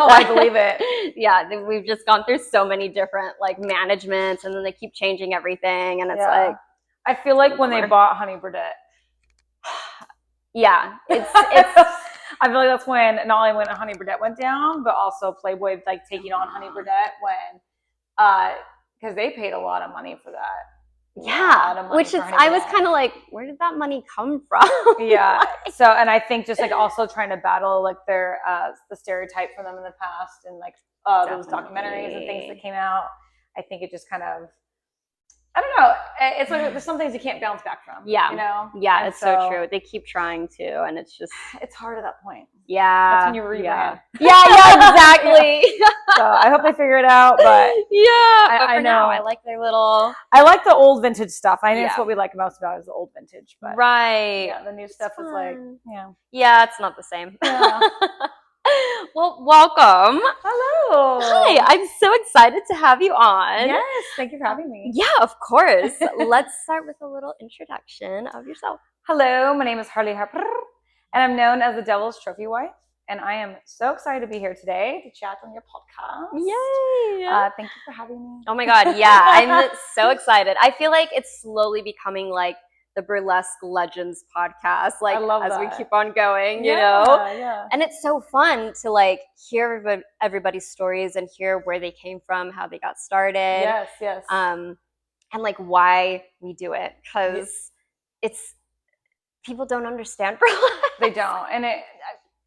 Oh, I believe it. Yeah, we've just gone through so many different like managements, and then they keep changing everything, and it's like I feel like when they bought Honey Birdette. Yeah, it's I feel like that's when not only when Honey Birdette went down, but also Playboy like taking on Honey Birdette when because they paid a lot of money for that. Yeah, which is I was kind of like, where did that money come from? Yeah. So, and I think just like also trying to battle like their the stereotype from them in the past and like those documentaries and things that came out. I think it just kind of, I don't know. It's like there's some things you can't bounce back from. Yeah. You know? Yeah, and it's so true. They keep trying to, and it's just it's hard at that point. Yeah. That's when you rebrand. Yeah, exactly. So I hope they figure it out, but I know. Now, I like their little. I like the old vintage stuff. I think that's what we like most about it is the old vintage. But right. The new stuff is like Yeah, it's not the same. Yeah. Well, welcome. Hello. Hi, I'm so excited to have you on. Yes, thank you for having me. Yeah, of course. Let's start with a little introduction of yourself. Hello, my name is Harley Harper, and I'm known as the Devil's Trophy Wife. And I am so excited to be here today to chat on your podcast. Yay! Thank you for having me. Oh my God, yeah, I'm so excited. I feel like it's slowly becoming like the Burlesque Legends podcast, like as we keep on going, you know? Yeah. And it's so fun to like hear everybody's stories and hear where they came from, how they got started. Yes. And like why we do it, because it's people don't understand burlesque. They don't,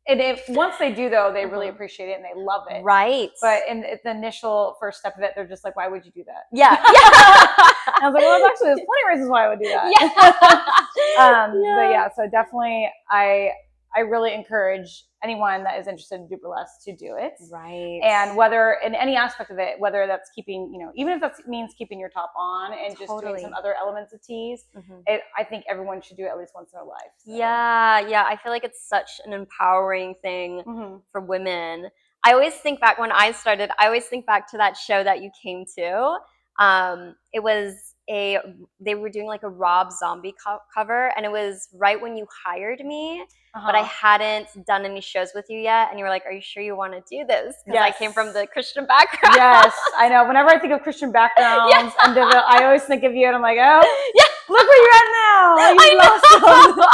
and if once they do though, they really appreciate it and they love it. Right. But in the initial first step of it, they're just like, "Why would you do that?" Yeah. I was like, "Well, actually, there's plenty of reasons why I would do that." But yeah, so definitely, I really encourage anyone that is interested in burlesque to do it. Right. And whether in any aspect of it, whether that's keeping, even if that means keeping your top on and just doing some other elements of tease, I think everyone should do it at least once in their life. So. Yeah. I feel like it's such an empowering thing for women. I always think back when I started, to that show that you came to. It was they were doing like a Rob Zombie cover, and it was right when you hired me, but I hadn't done any shows with you yet, and you were like, "Are you sure you want to do this?" Because I came from the Christian background. Yes, I know. Whenever I think of Christian backgrounds, and I always think of you, and I'm like, "Oh, look where you're at now! You blossomed,"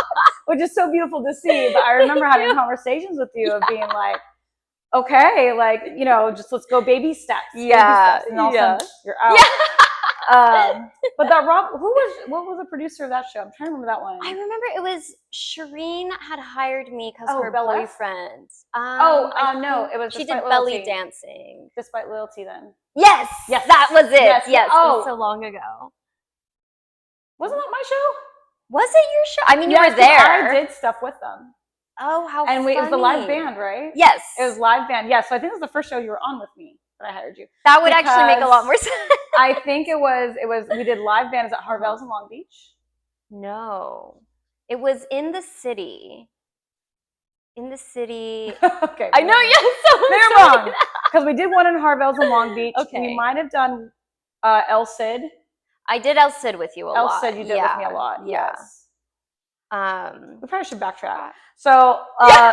which is so beautiful to see. But I remember having conversations with you of being like, "Okay, like just let's go baby steps." Yeah, and all of a sudden you're out. But that what was the producer of that show? I'm trying to remember that one. I remember it was Shireen had hired me because her boyfriend. No, it was she did belly dancing. Despite Loyalty, then. Yes, that was it. Yes. It was so long ago. Wasn't that my show? Was it your show? I mean, you were there. I did stuff with them. Oh, how funny. And it was the live band, right? Yes. It was live band. Yeah, so I think it was the first show you were on with me that I hired you. That would actually make a lot more sense. I think it was we did live bands at Harvell's in Long Beach. No. It was in the city. Okay. I know, They're wrong. Because we did one in Harvell's in Long Beach. Okay. We might have done El Cid. I did El Cid with you a lot. El Cid you did with me a lot. Yeah. Yes. We probably should backtrack. So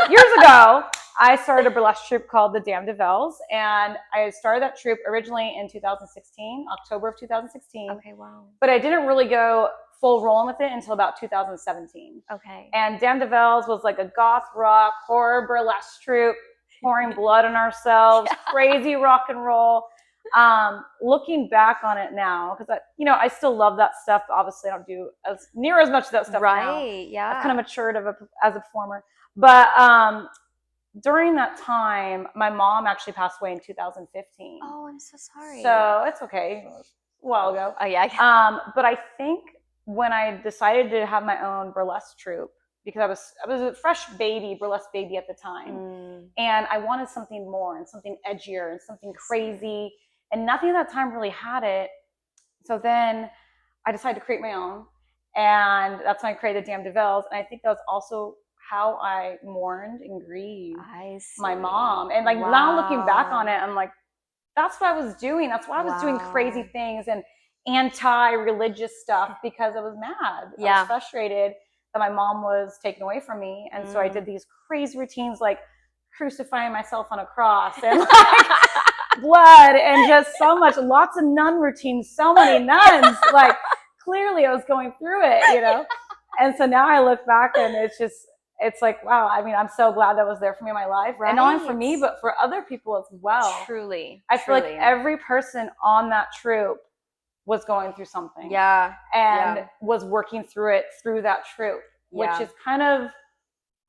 years ago, I started a burlesque troupe called the Damn DeVelles, and I started that troupe originally in 2016, October of 2016. Okay, wow. But I didn't really go full rolling with it until about 2017. Okay. And Damn DeVelles was like a goth rock horror burlesque troupe, pouring blood on ourselves, crazy rock and roll. Looking back on it now, because I still love that stuff, but obviously I don't do as much of that stuff now. Yeah. I've kind of matured as a performer. But during that time, my mom actually passed away in 2015. Oh, I'm so sorry. So it's okay. It was a while ago. Oh yeah. But I think when I decided to have my own burlesque troupe, because I was a fresh burlesque baby at the time, and I wanted something more and something edgier and something crazy. And nothing at that time really had it. So then I decided to create my own. And that's when I created Damn DeVelles. And I think that was also how I mourned and grieved my mom. And like now looking back on it, I'm like, that's what I was doing. That's why I was doing crazy things and anti-religious stuff because I was mad. I was frustrated that my mom was taken away from me. And so I did these crazy routines like crucifying myself on a cross and like blood and just so much, lots of nun routines, so many nuns. Like clearly I was going through it, you know? And so now I look back and it's like, wow, I mean, I'm so glad that was there for me in my life. Right. And not only for me, but for other people as well. Truly. I feel like every person on that troop was going through something. Yeah. And was working through it through that troop, which is kind of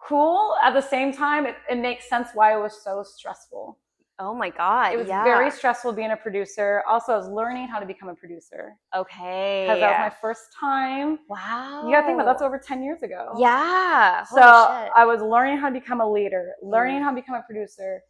cool. At the same time, it makes sense why it was so stressful. Oh my God. It was very stressful being a producer. Also, I was learning how to become a producer. Okay. Because that was my first time. Wow. You gotta think about that's over 10 years ago. Yeah. So I was learning how to become a leader, learning how to become a producer.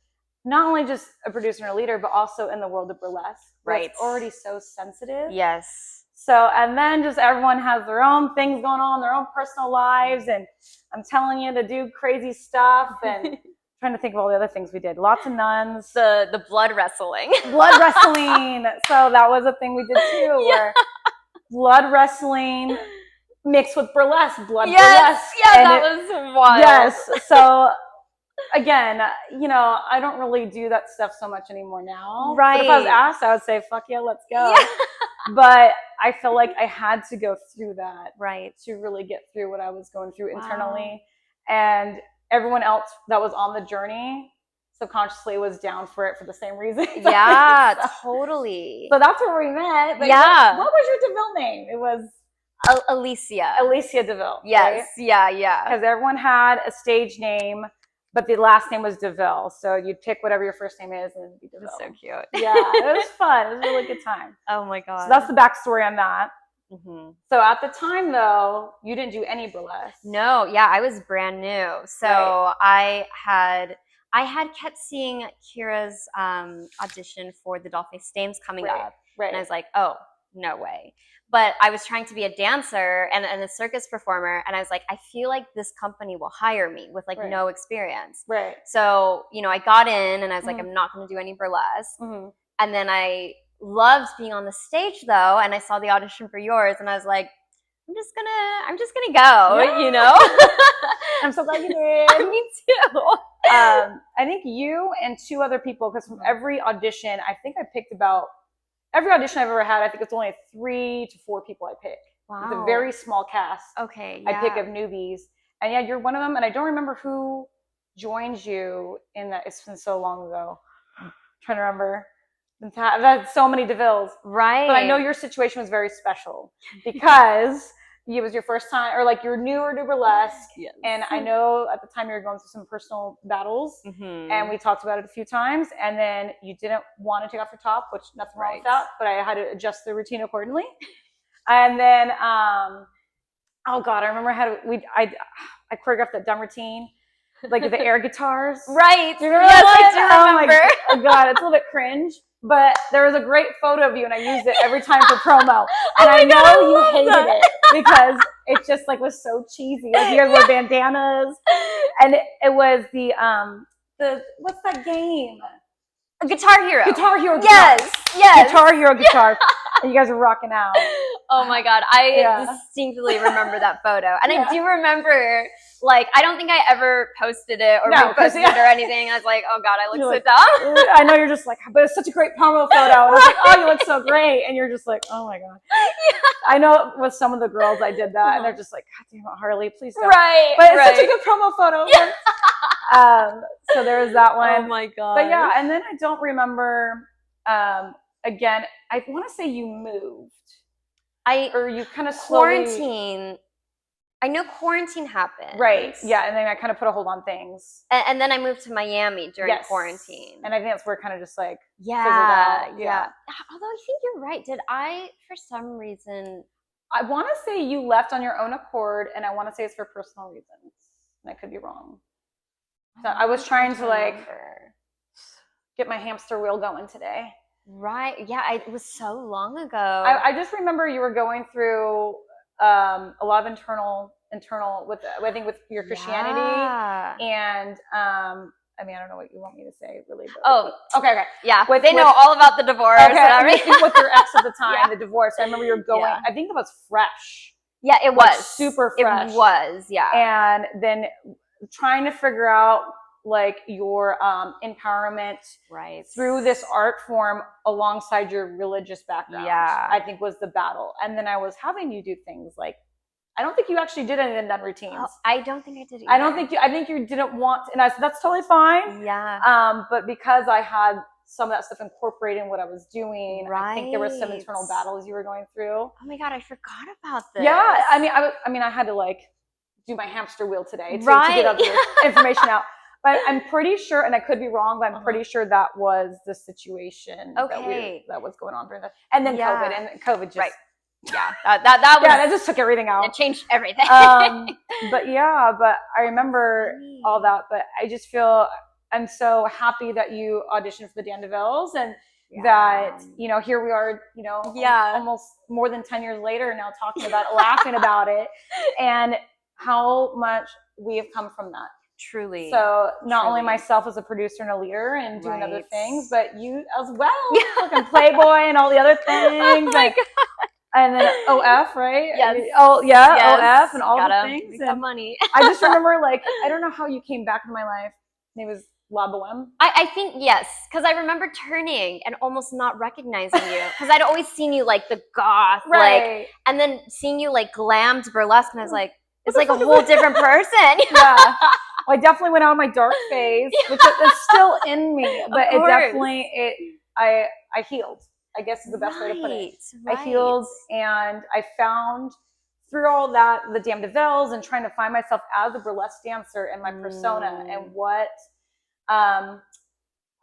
Not only just a producer and a leader, but also in the world of burlesque. Right. It's already so sensitive. Yes. So, and then just everyone has their own things going on, their own personal lives. And I'm telling you to do crazy stuff and trying to think of all the other things we did. Lots of nuns. The blood wrestling. Blood wrestling. So that was a thing we did too, where blood wrestling mixed with burlesque. Blood burlesque. Yeah, that was wild. Yes. So again, you know, I don't really do that stuff so much anymore now. Right. But if I was asked, I would say, fuck yeah, let's go. Yeah. But I feel like I had to go through that. Right. To really get through what I was going through internally. And everyone else that was on the journey subconsciously was down for it for the same reason. Yeah, totally. So that's where we met. But what was your DeVille name? It was Alicia. Alicia DeVille. Yes. Right? Yeah. Because everyone had a stage name, but the last name was DeVille. So you'd pick whatever your first name is and it'd be DeVille. That's so cute. Yeah, it was fun. It was a really good time. Oh my God. So that's the backstory on that. Mm-hmm. So at the time, though, you didn't do any burlesque. No, I was brand new. So I had kept seeing Kira's audition for the Dollface Dames coming up. Right. And I was like, oh, no way. But I was trying to be a dancer and a circus performer. And I was like, I feel like this company will hire me with like no experience. Right. So, you know, I got in and I was like, I'm not going to do any burlesque. Mm-hmm. And then I loved being on the stage though. And I saw the audition for yours and I was like, I'm just gonna go, you know? I'm so glad you did. Me too. I think you and two other people, because from every audition, I think I picked about every audition I've ever had, I think it's only 3 to 4 people I pick. Wow. It's a very small cast. Okay. I pick of newbies. And yeah, you're one of them. And I don't remember who joined you in that. It's been so long ago. I'm trying to remember. I've had so many DeVilles. Right. But I know your situation was very special because it was your first time, or like you're newer to burlesque. Yes. And I know at the time you were going through some personal battles, and we talked about it a few times. And then you didn't want to take off your top, which nothing wrong with that, but I had to adjust the routine accordingly. And then, oh God, I remember I choreographed that dumb routine, like the air guitars. Right. Do you remember that? I do remember. Oh my God, it's a little bit cringe. But there was a great photo of you, and I used it every time for promo. And I know you hated it because it just like was so cheesy. Like you guys wore bandanas, and it was the what's that game? Guitar Hero. Guitar Hero. Yes. Guitar Hero guitar. And you guys were rocking out. Oh my God, I distinctly remember that photo, and I do remember. Like, I don't think I ever posted it or reposted it or anything. I was like, oh God, I look so dumb. I know you're just like, but it's such a great promo photo. And I was like, oh, you look so great. And you're just like, oh my God. Yeah. I know with some of the girls I did that, and they're just like, God damn it, Harley, please don't. Right. But it's such a good promo photo. Yeah. So there was that one. Oh my God. But yeah, and then I don't remember, again, I want to say you moved. Or you kind of slowly. Quarantine. I know quarantine happened. Right. Yeah. And then I kind of put a hold on things. And then I moved to Miami during quarantine. And I think that's where it kind of just like fizzled out. Yeah. Although I think you're right. Did I, for some reason... I want to say you left on your own accord, and I want to say it's for personal reasons. And I could be wrong. So I was trying to like get my hamster wheel going today. Right. Yeah. It was so long ago. I just remember you were going through... a lot of internal with I think with your Christianity and I mean I don't know what you want me to say really. But okay. Yeah. They know all about the divorce and everything. With your ex at the time, the divorce. I remember you were going. I think it was fresh. Yeah, it was super fresh. It was. Yeah. And then trying to figure out like your empowerment Right. through this art form alongside your religious background. Yeah. I think was the battle. And then I was having you do things like, I don't think you actually did any of the nun routines. Oh, I don't think I did either. I think you didn't want to, and I said, that's totally fine. Yeah. But because I had some of that stuff incorporated in what I was doing, Right. I think there was some internal battles you were going through. Oh my God, I forgot about this. Yeah. I mean, I had to like do my hamster wheel today to get all the information out. But I'm pretty sure, and I could be wrong, but I'm pretty sure that was the situation that was going on during that. And then COVID just. Right. Yeah, that was. Yeah, that just took everything out. It changed everything. But I remember all that. But I just feel I'm so happy that you auditioned for the Dandeville's and that, you know, here we are, you know, almost more than 10 years later now talking about it, laughing about it, and how much we have come from that. Truly. So not only myself as a producer and a leader and doing other things, but you as well, fucking Playboy and all the other things. Oh my God. And then OF, right? Yes. OF and all the things. And money. I just remember, like, I don't know how you came back into my life. It was La Boheme. I think, yes, because I remember turning and almost not recognizing you. Because I'd always seen you, like, the goth, like, and then seeing you, like, glammed burlesque, and I was like, it's like a whole different person. Yeah. Well, I definitely went out of my dark phase, which is still in me, but it definitely, I healed, I guess is the best way to put it. I healed, and I found through all that, the Dandeville's and trying to find myself as a burlesque dancer and my persona and what,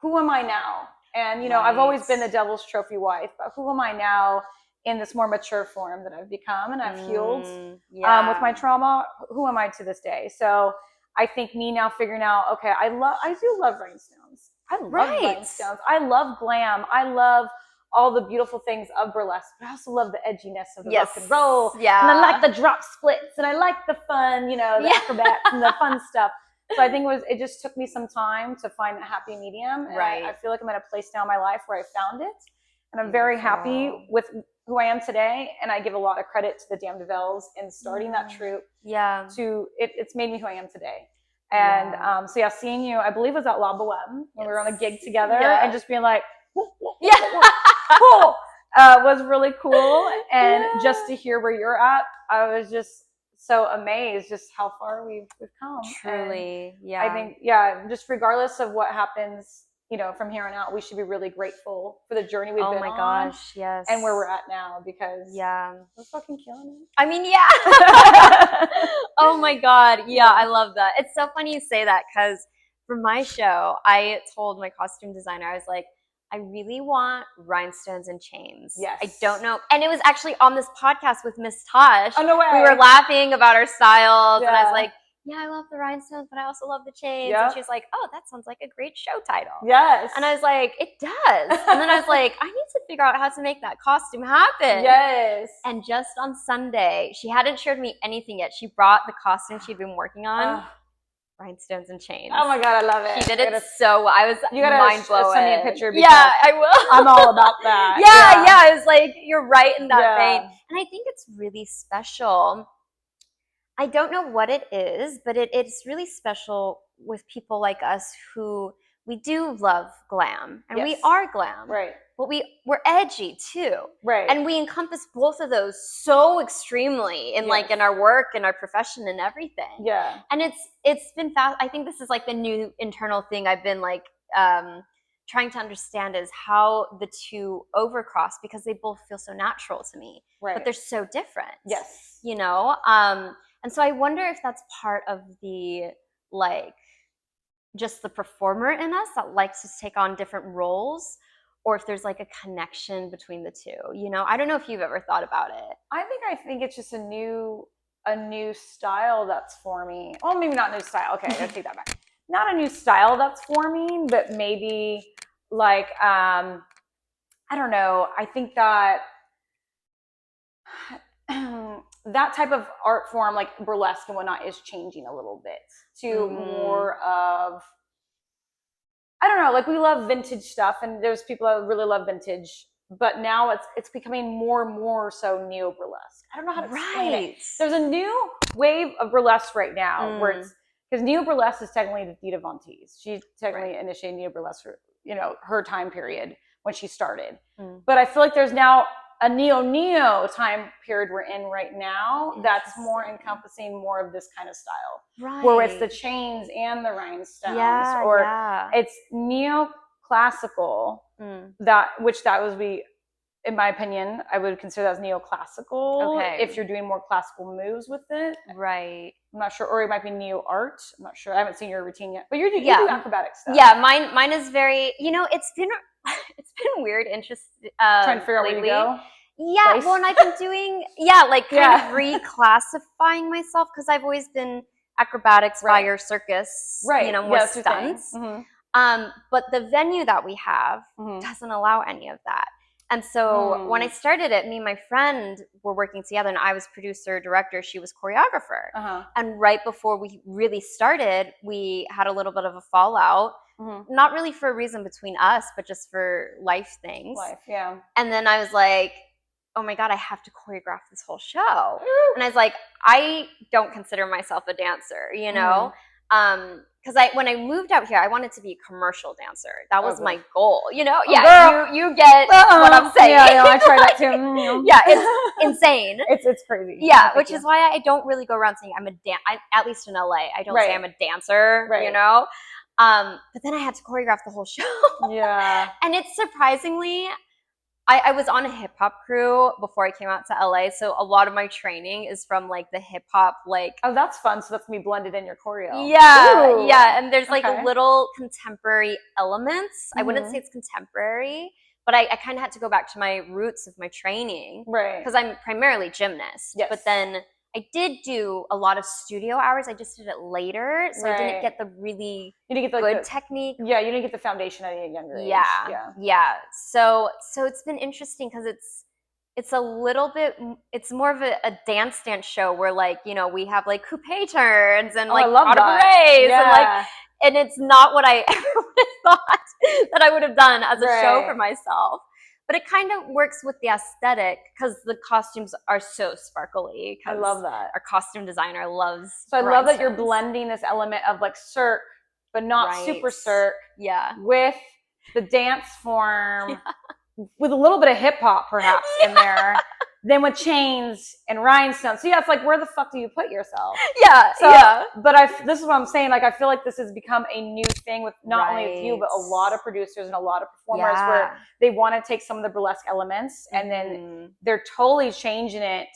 who am I now? And, you know, I've always been the devil's trophy wife, but who am I now in this more mature form that I've become and I've healed with my trauma? Who am I to this day? So I think me now figuring out, okay, I do love rhinestones. I love rhinestones. I love glam. I love all the beautiful things of burlesque, but I also love the edginess of the rock and roll. Yeah. And I like the drop splits and I like the fun, you know, the acrobats and the fun stuff. So I think it just took me some time to find that happy medium. And I feel like I'm at a place now in my life where I found it. And I'm very happy with who I am today. And I give a lot of credit to the Dandeville's in starting that troupe. Yeah. It's made me who I am today. And so seeing you, I believe it was at La Boheme when we were on a gig together and just being like, cool, was really cool. And just to hear where you're at, I was just so amazed just how far we've come. Truly. And I think, just regardless of what happens, you know, from here on out, we should be really grateful for the journey we've been on. Oh my gosh, yes. And where we're at now, because we're fucking killing it. I mean, oh my God. Yeah, I love that. It's so funny you say that, because for my show, I told my costume designer, I was like, I really want rhinestones and chains. Yes. I don't know. And it was actually on this podcast with Miss Tosh. Oh, no way. We were laughing about our styles. And I was like, yeah, I love the rhinestones, but I also love the chains. And she was like, oh, that sounds like a great show title. Yes. And I was like, it does. And then I was like, I need to figure out how to make that costume happen. Yes. And just on Sunday, she hadn't shared me anything yet. She brought the costume she'd been working on. Rhinestones and chains. Oh my God, I love it. She did it so I was mind blowing. Send me a picture. Yeah, I will. I'm all about that. Yeah. I was like, you're right in that vein. And I think it's really special. I don't know what it is, but it's really special with people like us who we do love glam, and we are glam. Right. But we're edgy too. Right. And we encompass both of those so extremely in like in our work and our profession and everything. Yeah. And it's been fast. I think this is like the new internal thing I've been like trying to understand, is how the two overcross, because they both feel so natural to me. Right. But they're so different. Yes. You know? And so I wonder if that's part of the like just the performer in us that likes to take on different roles, or if there's like a connection between the two. You know, I don't know if you've ever thought about it. I think it's just a new style that's forming. Well, maybe not new style. Okay, I take that back. Not a new style that's forming, but maybe like I don't know. I think that that type of art form, like burlesque and whatnot, is changing a little bit to more of, I don't know, like we love vintage stuff, and there's people that really love vintage, but now it's becoming more and more so neo burlesque. I don't know how to explain it. There's a new wave of burlesque right now where it's, because Neo Burlesque is technically the Dita Von Teese. She technically initiated Neo Burlesque for, her time period when she started. But I feel like there's now a neo time period we're in right now that's more encompassing more of this kind of style. Right. Where it's the chains and the rhinestones. It's neoclassical, that was in my opinion, I would consider that as neoclassical if you're doing more classical moves with it. Right. I'm not sure, or it might be neo art. I'm not sure. I haven't seen your routine yet, but you do acrobatic stuff. Yeah, mine is very. It's been weird, interesting. Trying to figure out where you go. Yeah, place. well, and I've been doing kind of reclassifying myself because I've always been acrobatics, fire, circus, more stunts. But the venue that we have doesn't allow any of that. And so when I started it, me and my friend were working together, and I was producer, director, she was choreographer. And right before we really started, we had a little bit of a fallout, not really for a reason between us, but just for life things. And then I was like, oh my God, I have to choreograph this whole show. And I was like, I don't consider myself a dancer, because when I moved out here, I wanted to be a commercial dancer. That was my goal, you get what I'm saying. Yeah, I tried that too. Yeah, it's insane. It's crazy. Yeah, which is why I don't really go around saying I'm at least in LA, I don't say I'm a dancer, but then I had to choreograph the whole show. Yeah. And it's surprisingly, I was on a hip hop crew before I came out to LA, so a lot of my training is from like the hip hop Oh, that's fun. So that's gonna be blended in your choreo. Yeah, yeah, and there's like little contemporary elements. I wouldn't say it's contemporary, but I kind of had to go back to my roots of my training, right? Because I'm primarily gymnast. But then I did do a lot of studio hours. I just did it later, so I didn't get the really good technique. Yeah, you didn't get the foundation at a younger age. Yeah. So it's been interesting because it's a little bit. It's more of a dance show where we have like coupe turns and like pas de bourrées and it's not what I ever would have thought that I would have done as a show for myself. But it kind of works with the aesthetic because the costumes are so sparkly. I love that. Our costume designer loves. So I love that you're blending this element of like cirque, but not super cirque. Yeah. With the dance form, with a little bit of hip hop perhaps in there. Then with chains and rhinestones. So it's like, where the fuck do you put yourself? But this is what I'm saying. Like, I feel like this has become a new thing with not only with you, but a lot of producers and a lot of performers where they want to take some of the burlesque elements and then they're totally changing it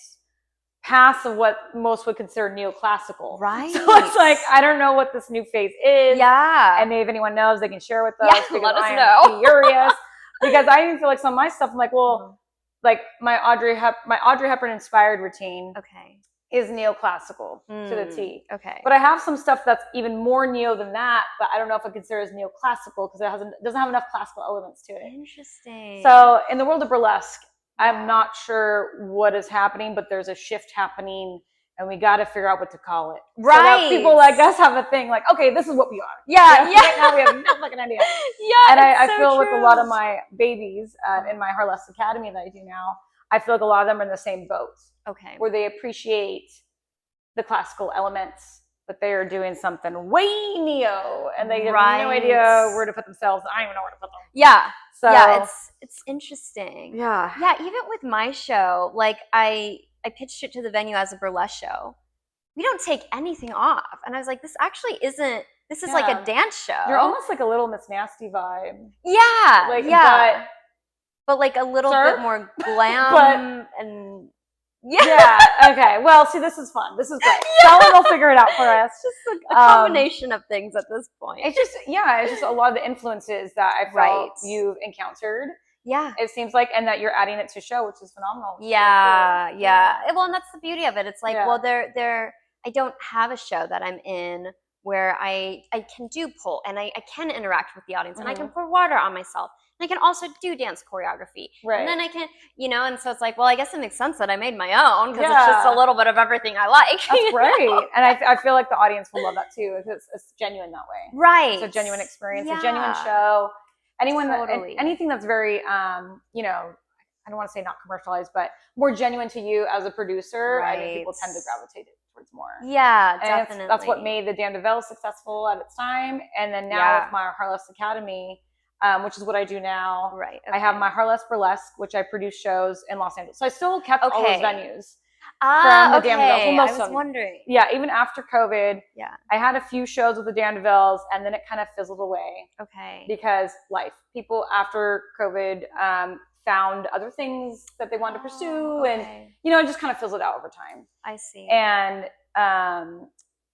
past of what most would consider neoclassical. Right. So it's like, I don't know what this new phase is. Yeah. And if anyone knows, they can share with us. Yeah, because let us I know. am curious. Because I even feel like some of my stuff, I'm like, well, like my Audrey Hepburn inspired routine is neoclassical to the T. Okay. But I have some stuff that's even more neo than that, but I don't know if I consider it as neoclassical because it doesn't have enough classical elements to it. Interesting. So in the world of burlesque, I'm not sure what is happening, but there's a shift happening and we got to figure out what to call it. Right. So that people like us have a thing like, okay, this is what we are. Yeah. Right now we have no fucking idea. And I feel with a lot of my babies in my Harless Academy that I do now, I feel like a lot of them are in the same boat. Okay. Where they appreciate the classical elements, but they are doing something way neo and they have no idea where to put themselves. I don't even know where to put them. Yeah. So it's interesting. Yeah. Yeah, even with my show, like I pitched it to the venue as a burlesque show. We don't take anything off. And I was like, this actually isn't, this is like a dance show. You're almost like a little Miss Nasty vibe. Yeah. But like a little bit more glam and okay. Well, see, this is fun. This is great. Someone will figure it out for us. Just a combination of things at this point. It's just a lot of the influences that I felt you've encountered. Yeah. It seems like, and that you're adding it to show, which is phenomenal. Yeah. Well, and that's the beauty of it. It's like, well, I don't have a show that I'm in where I can do pull and I can interact with the audience and I can pour water on myself. And I can also do dance choreography. Right. And then I can, and so it's like, well, I guess it makes sense that I made my own because it's just a little bit of everything I like. That's great. And I feel like the audience will love that too. It's genuine that way. Right. It's a genuine experience, a genuine show. Anything that's very, I don't want to say not commercialized, but more genuine to you as a producer, I think people tend to gravitate towards more. Yeah, And definitely. that's what made the Damn Devils successful at its time. And then now with my Harless Academy, which is what I do now. Right. I have my Harless Burlesque, which I produce shows in Los Angeles. So I still kept all those venues from the Damn Devils. Well, most I was wondering. Yeah, even after COVID, yeah, I had a few shows with the Damn Devils, and then it kind of fizzled away. Okay. Because life. People after COVID found other things that they wanted to pursue, and it just kind of fizzled out over time. I see. And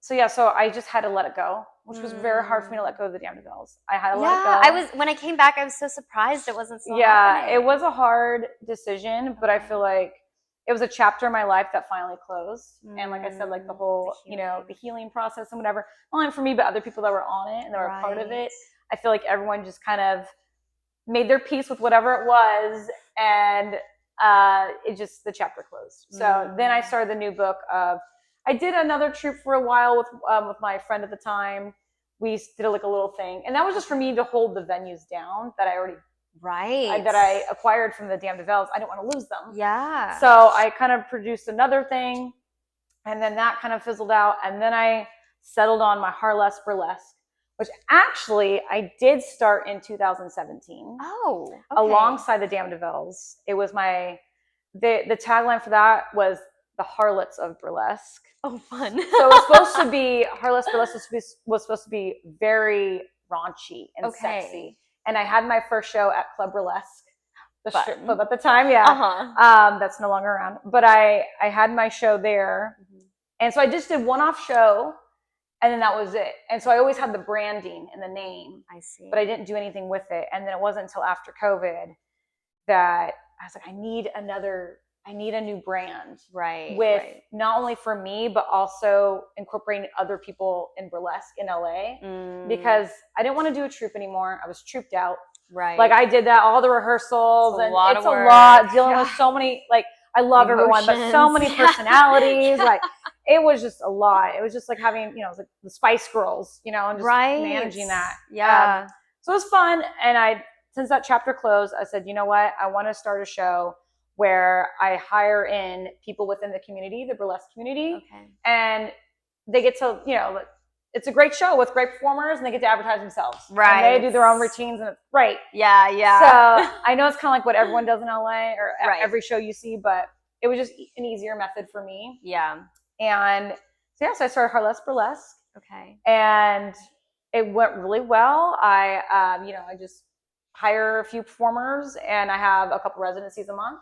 so I just had to let it go, which was very hard for me to let go of the Damn Devils. I had to let it go. When I came back, I was so surprised it wasn't still happening. happening. It was a hard decision, but I feel like it was a chapter in my life that finally closed. And like I said, like the whole, the healing process and whatever, not only for me, but other people that were on it and that were a part of it. I feel like everyone just kind of made their peace with whatever it was, and the chapter closed. So then I started the new book of, I did another troupe for a while with my friend at the time. We did like a little thing, and that was just for me to hold the venues down that I already that I acquired from the Damn Devils. I didn't want to lose them. Yeah. So I kind of produced another thing, and then that kind of fizzled out, and then I settled on my Harless Burlesque, which actually I did start in 2017. Oh, okay. Alongside the Damn Devils. It was the tagline for that was the Harlots of Burlesque. Oh, fun. So it was supposed to be, Harless Burlesque was supposed to be very raunchy and sexy. And I had my first show at Club Burlesque, the strip club at the time. Yeah. That's no longer around. But I had my show there. And so I just did one-off show, and then that was it. And so I always had the branding and the name. I see. But I didn't do anything with it. And then it wasn't until after COVID that I was like, I need a new brand. With not only for me, but also incorporating other people in burlesque in LA. Because I didn't want to do a troupe anymore. I was trooped out. Like I did that, all the rehearsals, and it's a lot dealing with so many, like, I love everyone, but so many personalities. Like, it was just a lot. It was just like having, it was like the Spice Girls, and just managing that. Yeah. So it was fun. And since that chapter closed, I said, you know what? I want to start a show where I hire in people within the community, the burlesque community, and they get to, it's a great show with great performers, and they get to advertise themselves. And they do their own routines, and it's great. Yeah. So I know it's kind of like what everyone does in LA or every show you see, but it was just an easier method for me. Yeah. And so I started Harless Burlesque. Okay. And it went really well. I just hire a few performers, and I have a couple residencies a month.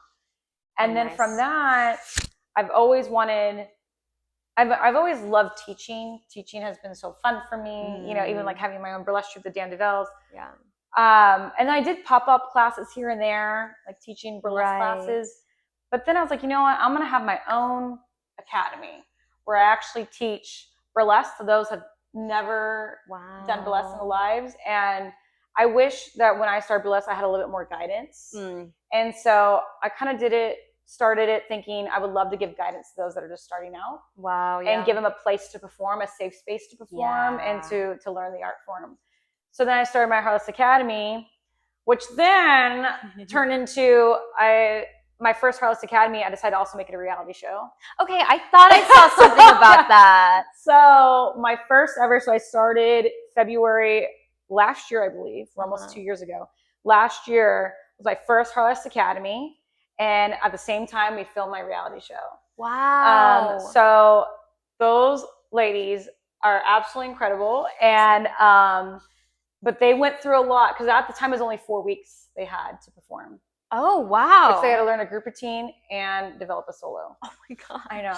And then from that, I've always loved teaching. Teaching has been so fun for me, even like having my own burlesque troupe, the Damn Devils. Yeah. And I did pop-up classes here and there, like teaching burlesque classes. But then I was like, you know what? I'm going to have my own academy where I actually teach burlesque to those who have never done burlesque in their lives. And I wish that when I started burlesque, I had a little bit more guidance. And so I kind of started it thinking I would love to give guidance to those that are just starting out. Wow. Yeah. And give them a place to perform, a safe space to perform, and to learn the art form. So then I started my Harless Academy, which then turned into my first Harless Academy. I decided to also make it a reality show. Okay, I thought I saw something about that. So my first ever, I started February last year, I believe, or almost 2 years ago. Last year was my first Harless Academy, and at the same time, we filmed my reality show. Wow. So those ladies are absolutely incredible, and but they went through a lot, because at the time it was only 4 weeks they had to perform. Oh, wow. Because they had to learn a group routine and develop a solo. Oh my god. I know.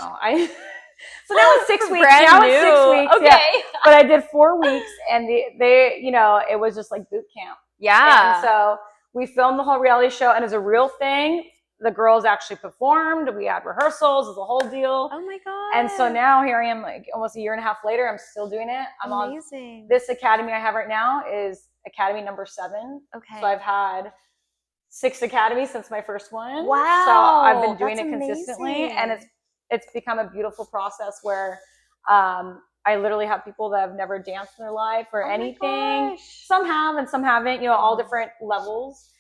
So now it's 6 weeks. Brand now new. It's 6 weeks. Okay. Yeah. But I did 4 weeks, and they it was just like boot camp. Yeah. And so we filmed the whole reality show, and it's a real thing. The girls actually performed. We had rehearsals. It's a whole deal. Oh my god. And so now here I am, like almost a year and a half later. I'm still doing it. I'm amazing. On this academy I have right now is Academy number 7. Okay. So I've had 6 academies since my first one. Wow. So I've been doing it amazing. consistently, and it's become a beautiful process where I literally have people that have never danced in their life or anything. Gosh. Some have and some haven't, all different levels.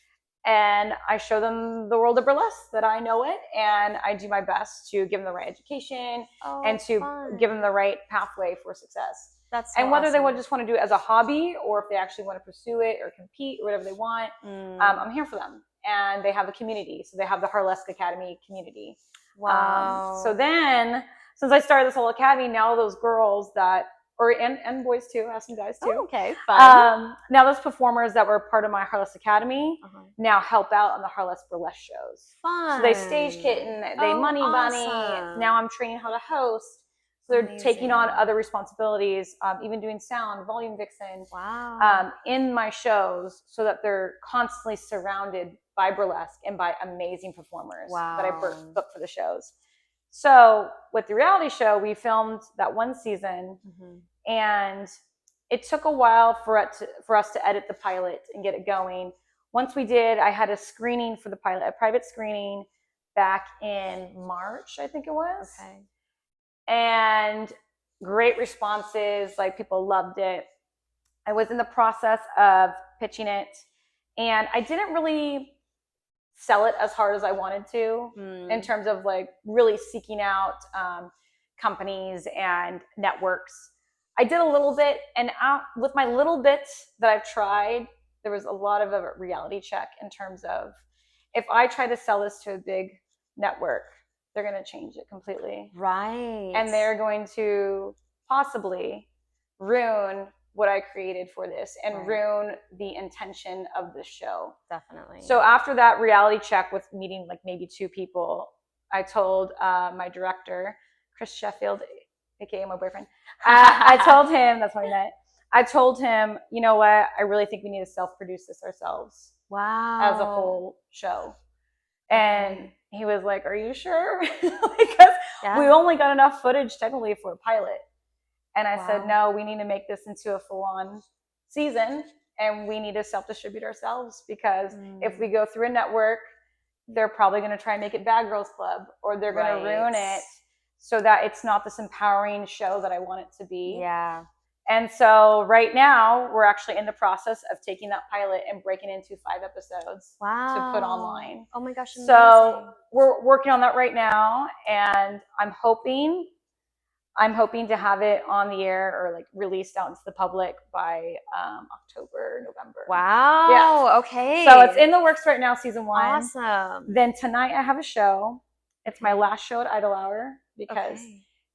and I show them the world of burlesque that I know it, and I do my best to give them the right education and to give them the right pathway for success. That's so and whether awesome. they just want to do it as a hobby or if they actually want to pursue it or compete or whatever they want, I'm here for them. And they have a community, so they have the Harlesque Academy community. Wow. So then, since I started this whole academy, now those girls that, and boys too, I have some guys too. Oh, okay, fun. Now those performers that were part of my Harlesque Academy now help out on the Harlesque burlesque shows. Fun. So they stage kitten, they money bunny. Now I'm training how to host. So they're taking on other responsibilities, even doing sound, volume vixen, in my shows, so that they're constantly surrounded by burlesque and by amazing performers that I book for the shows. So with the reality show, we filmed that one season, and it took a while for us to edit the pilot and get it going. Once we did, I had a screening for the pilot, a private screening back in March, I think it was. Okay. And great responses, like people loved it. I was in the process of pitching it, and I didn't really sell it as hard as I wanted to in terms of like really seeking out companies and networks. I did a little bit, and with my little bit that I've tried, there was a lot of a reality check in terms of if I try to sell this to a big network, they're going to change it completely. Right. And they're going to possibly ruin what I created for this and ruin the intention of the show. Definitely. So after that reality check with meeting like maybe 2 people, I told my director, Chris Sheffield, aka my boyfriend, I told him, that's how we met. I told him, you know what, I really think we need to self-produce this ourselves. Wow. As a whole show. And he was like, are you sure? Because we only got enough footage technically for a pilot. And I said, no, we need to make this into a full-on season, and we need to self-distribute ourselves, because if we go through a network, they're probably going to try and make it Bad Girls Club, or they're going to ruin it so that it's not this empowering show that I want it to be. Yeah. And so right now, we're actually in the process of taking that pilot and breaking into 5 episodes to put online. Oh my gosh, amazing. So we're working on that right now, and I'm hoping to have it on the air or like released out into the public by October, November. Wow. Yeah. Okay. So it's in the works right now, season 1. Awesome. Then tonight I have a show. It's my last show at Idle Hour, because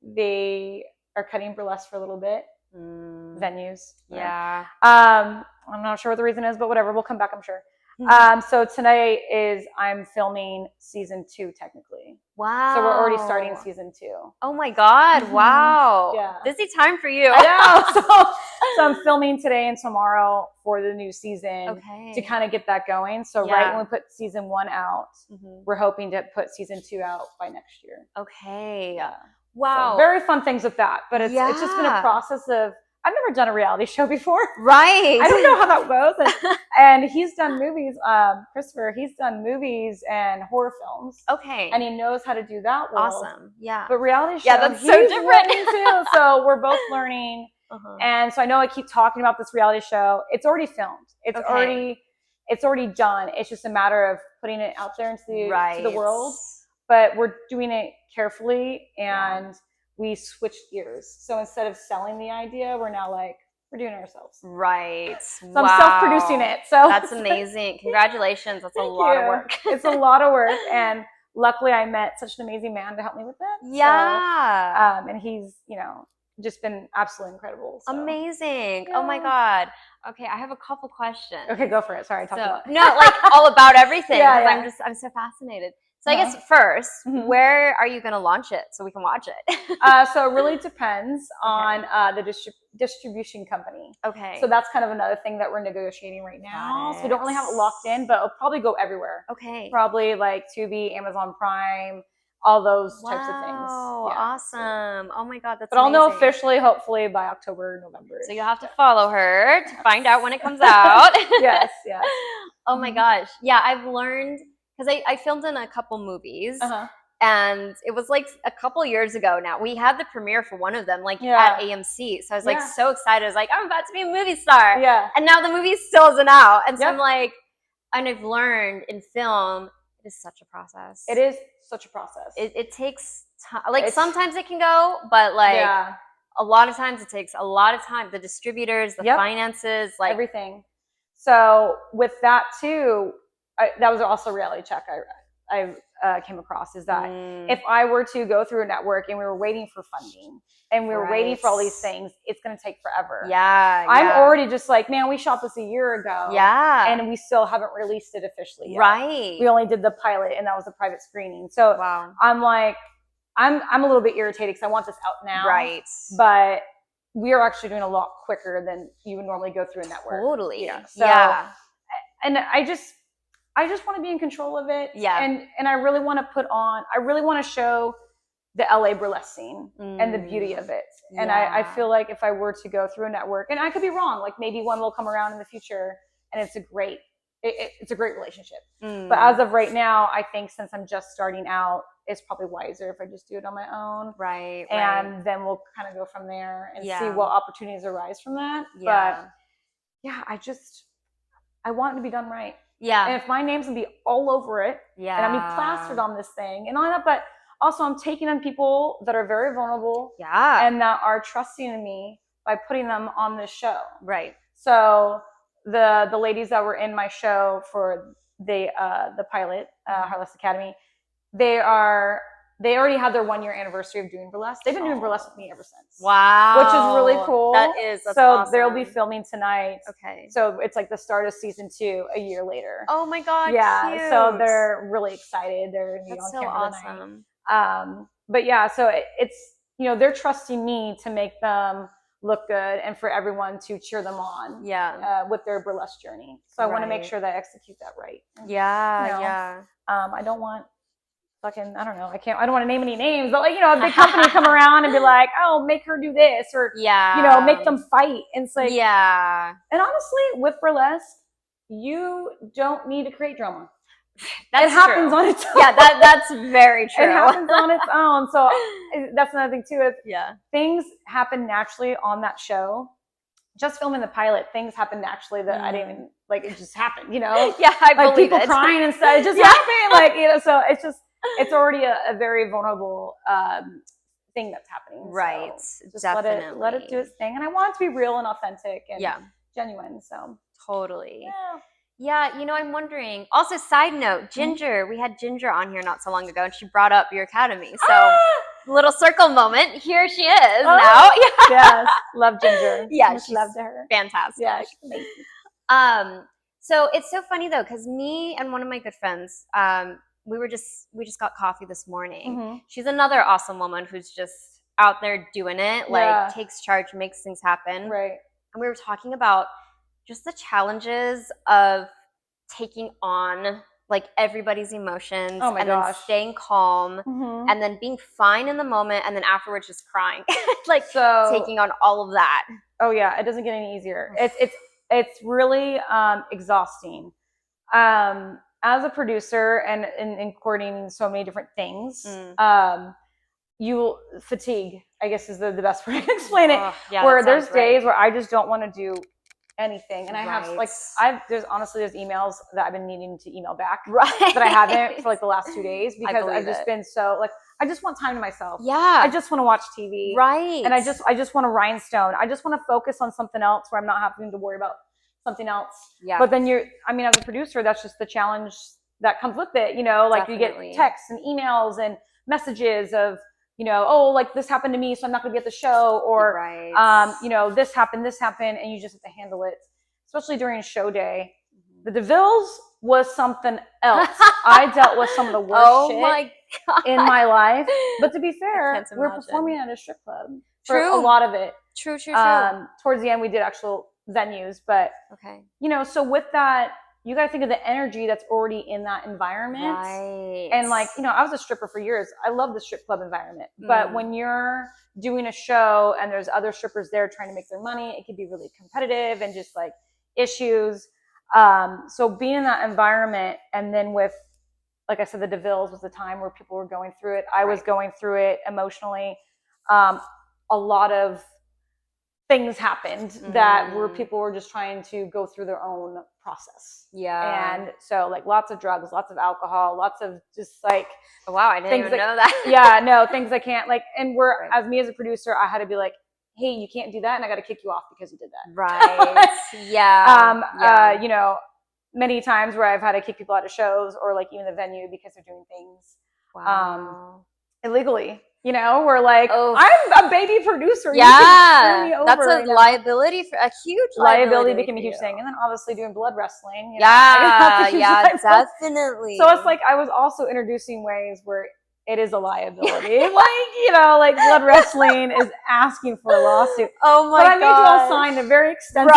they are cutting burlesque for a little bit. Venues. Yeah. I'm not sure what the reason is, but whatever. We'll come back, I'm sure. So tonight I'm filming season 2 technically. Wow. So we're already starting season 2. Oh my God. Wow. Yeah. Busy time for you. I know. So I'm filming today and tomorrow for the new season to kind of get that going. So right when we put season 1 out, we're hoping to put season 2 out by next year. Okay. Yeah. Wow. So very fun things with that. But it's just been a process of, I've never done a reality show before. Right. I don't know how that goes. And he's done movies, Christopher, he's done movies and horror films. Okay. And he knows how to do that well. Awesome. Yeah. But reality show, that's so different too. So we're both learning. And so I know I keep talking about this reality show. It's already filmed. It's already done. It's just a matter of putting it out there into the world. But we're doing it carefully, and we switched gears. So instead of selling the idea, we're now like, we're doing it ourselves. Right. So I'm self-producing it. So that's amazing. Congratulations. That's a lot of work. It's a lot of work. And luckily I met such an amazing man to help me with it. Yeah. So, and he's, just been absolutely incredible. So. Amazing. Yeah. Oh my God. Okay. I have a couple questions. Okay, go for it. Sorry. No, like all about everything. I'm so fascinated. So I guess first, where are you going to launch it so we can watch it? So it really depends on the distribution company. Okay. So that's kind of another thing that we're negotiating right now. So we don't really have it locked in, but it'll probably go everywhere. Okay. Probably like Tubi, Amazon Prime, all those types of things. Wow, awesome. Oh my God, that's amazing. I'll know officially, hopefully by October, November. So you'll have to follow her to find out when it comes out. Yes. Oh my gosh. Yeah, I've learned, because I filmed in a couple movies, and it was like a couple years ago now. We had the premiere for one of them, at AMC. So I was like so excited. I was like, I'm about to be a movie star. Yeah. And now the movie still isn't out. And so I'm like, and I've learned in film, it is such a process. It is such a process. It takes time. Like sometimes it can go, but like a lot of times it takes a lot of time. The distributors, the finances, like everything. So with that too, that was also a reality check I came across, is that if I were to go through a network and we were waiting for funding and we were waiting for all these things, it's going to take forever. I'm already just like, man, we shot this a year ago. And we still haven't released it officially yet. We only did the pilot, and that was a private screening. So I'm like, I'm a little bit irritated because I want this out now. But we are actually doing a lot quicker than you would normally go through a network. And I just want to be in control of it. And I really want to show the LA burlesque scene and the beauty of it. And I feel like if I were to go through a network, and I could be wrong, like maybe one will come around in the future and it's a great relationship. But as of right now, I think since I'm just starting out, it's probably wiser if I just do it on my own. And then we'll kind of go from there and see what opportunities arise from that. But yeah, I want it to be done right. And if my name's gonna be all over it, and I'm gonna be plastered on this thing and all that, but also I'm taking on people that are very vulnerable and that are trusting in me by putting them on this show. So the ladies that were in my show for the pilot, Harless Academy, they already had their 1 year anniversary of doing burlesque. They've been doing burlesque with me ever since. Which is really cool. That's awesome. They'll be filming tonight. So it's like the start of season 2 a year later. Oh my God. Cute. So they're really excited. They're gonna be on camera tonight. But yeah, so it's, they're trusting me to make them look good and for everyone to cheer them on with their burlesque journey. So I want to make sure that I execute that right. I don't want fucking, I don't know, I don't want to name any names, but like, a big company come around and be like, oh, make her do this, or make them fight. And it's like, and honestly, with burlesque, you don't need to create drama. It happens on its own. That's very true. It happens on its own. So that's another thing too. Things happen naturally on that show. Just filming the pilot, things happen naturally that I didn't even, like, it just happened, I like believe people crying and stuff. It just happened. Like, so it's just, it's already a very vulnerable thing that's happening. So just definitely. let it do its thing. And I want it to be real and authentic and genuine. So totally. I'm wondering, also side note, Ginger, we had Ginger on here not so long ago and she brought up your academy. So little circle moment. Here she is now. Yes. Love Ginger. She's love to her. Fantastic. Yeah, she's amazing. So it's so funny though, because me and one of my good friends, we just got coffee this morning. She's another awesome woman who's just out there doing it, like takes charge, makes things happen. Right. And we were talking about just the challenges of taking on like everybody's emotions then staying calm and then being fine in the moment and then afterwards just crying. Like taking on all of that. Oh yeah, it doesn't get any easier. It's really exhausting. As a producer and in coordinating so many different things, fatigue, I guess, is the best way to explain it. Where there's days where I just don't want to do anything, and I have there's emails that I've been needing to email back that I haven't for like the last 2 days because I've just been so like, I just want time to myself. I just want to watch TV. And I just want to rhinestone. I just want to focus on something else where I'm not having to worry about something else. But then as a producer, that's just the challenge that comes with it. Like you get texts and emails and messages of, like this happened to me, so I'm not going to be at the show, or, this happened, and you just have to handle it, especially during show day. The DeVilles was something else. I dealt with some of the worst shit in my life. But to be fair, we're performing at a strip club for a lot of it. True. Towards the end, we did actual venues, but so with that, you got to think of the energy that's already in that environment. And like, I was a stripper for years. I love the strip club environment, but when you're doing a show and there's other strippers there trying to make their money, it can be really competitive and just like issues. So being in that environment, and then with, like I said, the DeVilles was the time where people were going through it. I was going through it emotionally. A lot of things happened that were people were just trying to go through their own process. Yeah. And so like lots of drugs, lots of alcohol, lots of just like wow, I didn't even know that. yeah, no, things I can't like, and we're Right. as me as a producer, I had to be like, hey, you can't do that, and I got to kick you off because you did that. Right. Yeah. You know, many times where I've had to kick people out of shows or like even the venue because they're doing things Wow. illegally. You know, we're like, Oh. I'm a baby producer. Yeah, you can screw me over, that's a you know? liability for a huge Liability became a for huge you. thing, and then obviously doing blood wrestling. You know, Yeah, that's a huge yeah, liability. definitely. So it's like I was also introducing ways where it is a liability. Like, you know, like blood wrestling is asking for a lawsuit. Oh my god! But I made you all sign a very extensive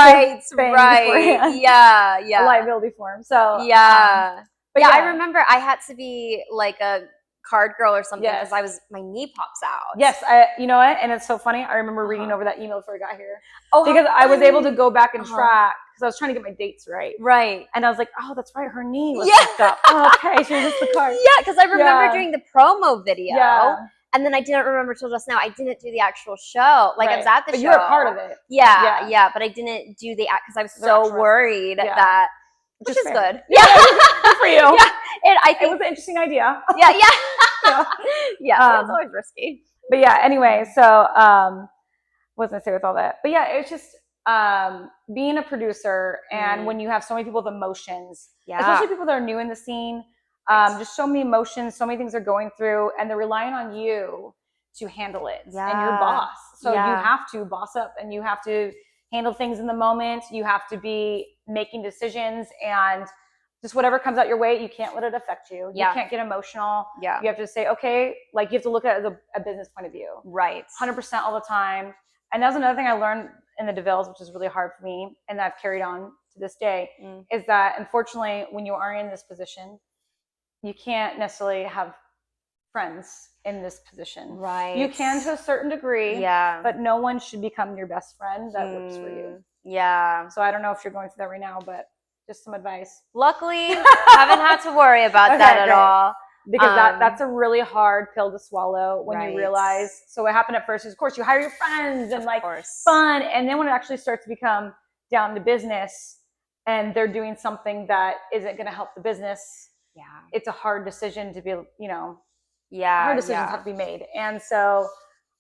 thing beforehand, Yeah, a yeah. liability form. So Yeah. but yeah, I remember I had to be like a card girl or something because Yes. my knee pops out. Yes, you know what? And it's so funny. I remember reading over that email before I got here. Oh, Because how I was able to funny. go back and track because I was trying to get my dates right. Right. And I was like, oh, that's right, her knee was Yeah. fucked up. Oh, okay, she was just the card. Yeah, because I remember Yeah. doing the promo video. Yeah. And then I didn't remember till just now. I didn't do the actual show. Like I was at the But show. you were a part of it. Yeah, Yeah. yeah. But I didn't do the act because I was The so actual- worried Yeah. that, which is fair. good. Yeah, good for you. Yeah, and I It think was an interesting idea. yeah, Yeah. yeah. It's always risky. But yeah, anyway, so what was I say with all that? But yeah, it's just being a producer and when you have so many people with emotions, especially people that are new in the scene, just so many emotions, so many things they're going through, and they're relying on you to handle it. And you're boss. So you have to boss up and you have to handle things in the moment. You have to be making decisions and just whatever comes out your way, you can't let it affect you. You can't get emotional. Yeah. You have to say, okay, like you have to look at it as a business point of view. Right. 100% all the time. And that's another thing I learned in the DeVilles, which is really hard for me, and that I've carried on to this day, is that unfortunately, when you are in this position, you can't necessarily have friends in this position. Right. You can to a certain degree, but no one should become your best friend that works for you. Yeah. So I don't know if you're going through that right now, but just some advice. Luckily, haven't had to worry about that at all. Because that's a really hard pill to swallow when you realize. So what happened at first is, of course, you hire your friends and like fun. And then when it actually starts to become down to business and they're doing something that isn't going to help the business, it's a hard decision to be, you know, hard decisions have to be made. And so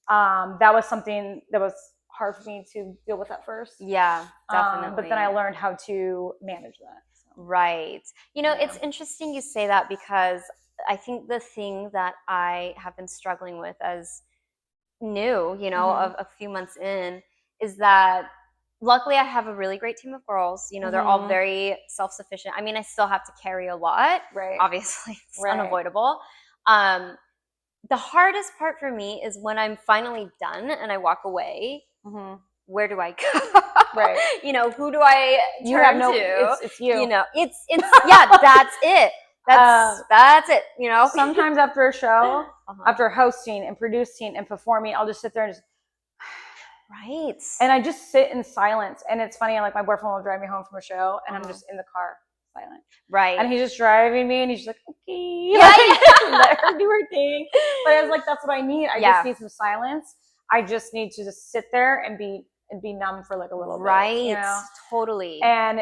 that was something that was hard for me to deal with at first. Yeah, definitely. But then I learned how to manage that. So. Right. You know, it's interesting you say that because I think the thing that I have been struggling with as new, you know, of a few months in, is that luckily I have a really great team of girls. You know, they're all very self-sufficient. I mean, I still have to carry a lot. Right. Obviously, it's unavoidable. The hardest part for me is when I'm finally done and I walk away. Where do I go? Right. You know, who do I turn to? It's you. You know, it's yeah, that's it. That's it, you know. Sometimes after a show, after hosting and producing and performing, I'll just sit there and just and I just sit in silence. And it's funny, like my boyfriend will drive me home from a show and I'm just in the car silent. Right. And he's just driving me and he's just like, okay. Yeah. Let her do her thing. But I was like, that's what I need. I just need some silence. I just need to just sit there and be numb for like a little bit. You know? Totally. And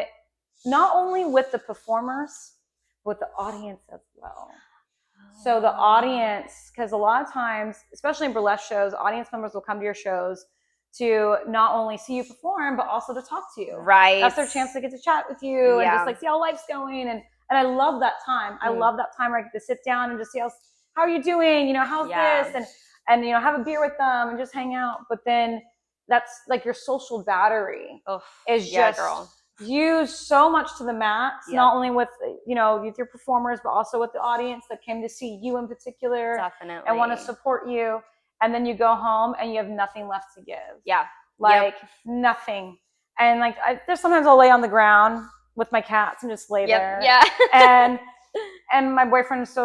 not only with the performers, but with the audience as well. So the audience, because a lot of times, especially in burlesque shows, audience members will come to your shows to not only see you perform, but also to talk to you. Right. That's their chance to get to chat with you and just like see how life's going. And I love that time. I love that time where I get to sit down and just see how are you doing? You know, how's this? And you know, have a beer with them and just hang out. But then that's like your social battery is just used so much to the max, not only with, you know, with your performers, but also with the audience that came to see you in particular. Definitely. And want to support you. And then you go home and you have nothing left to give. Yeah. Like nothing. And like, there's sometimes I'll lay on the ground with my cats and just lay there. Yeah. and my boyfriend is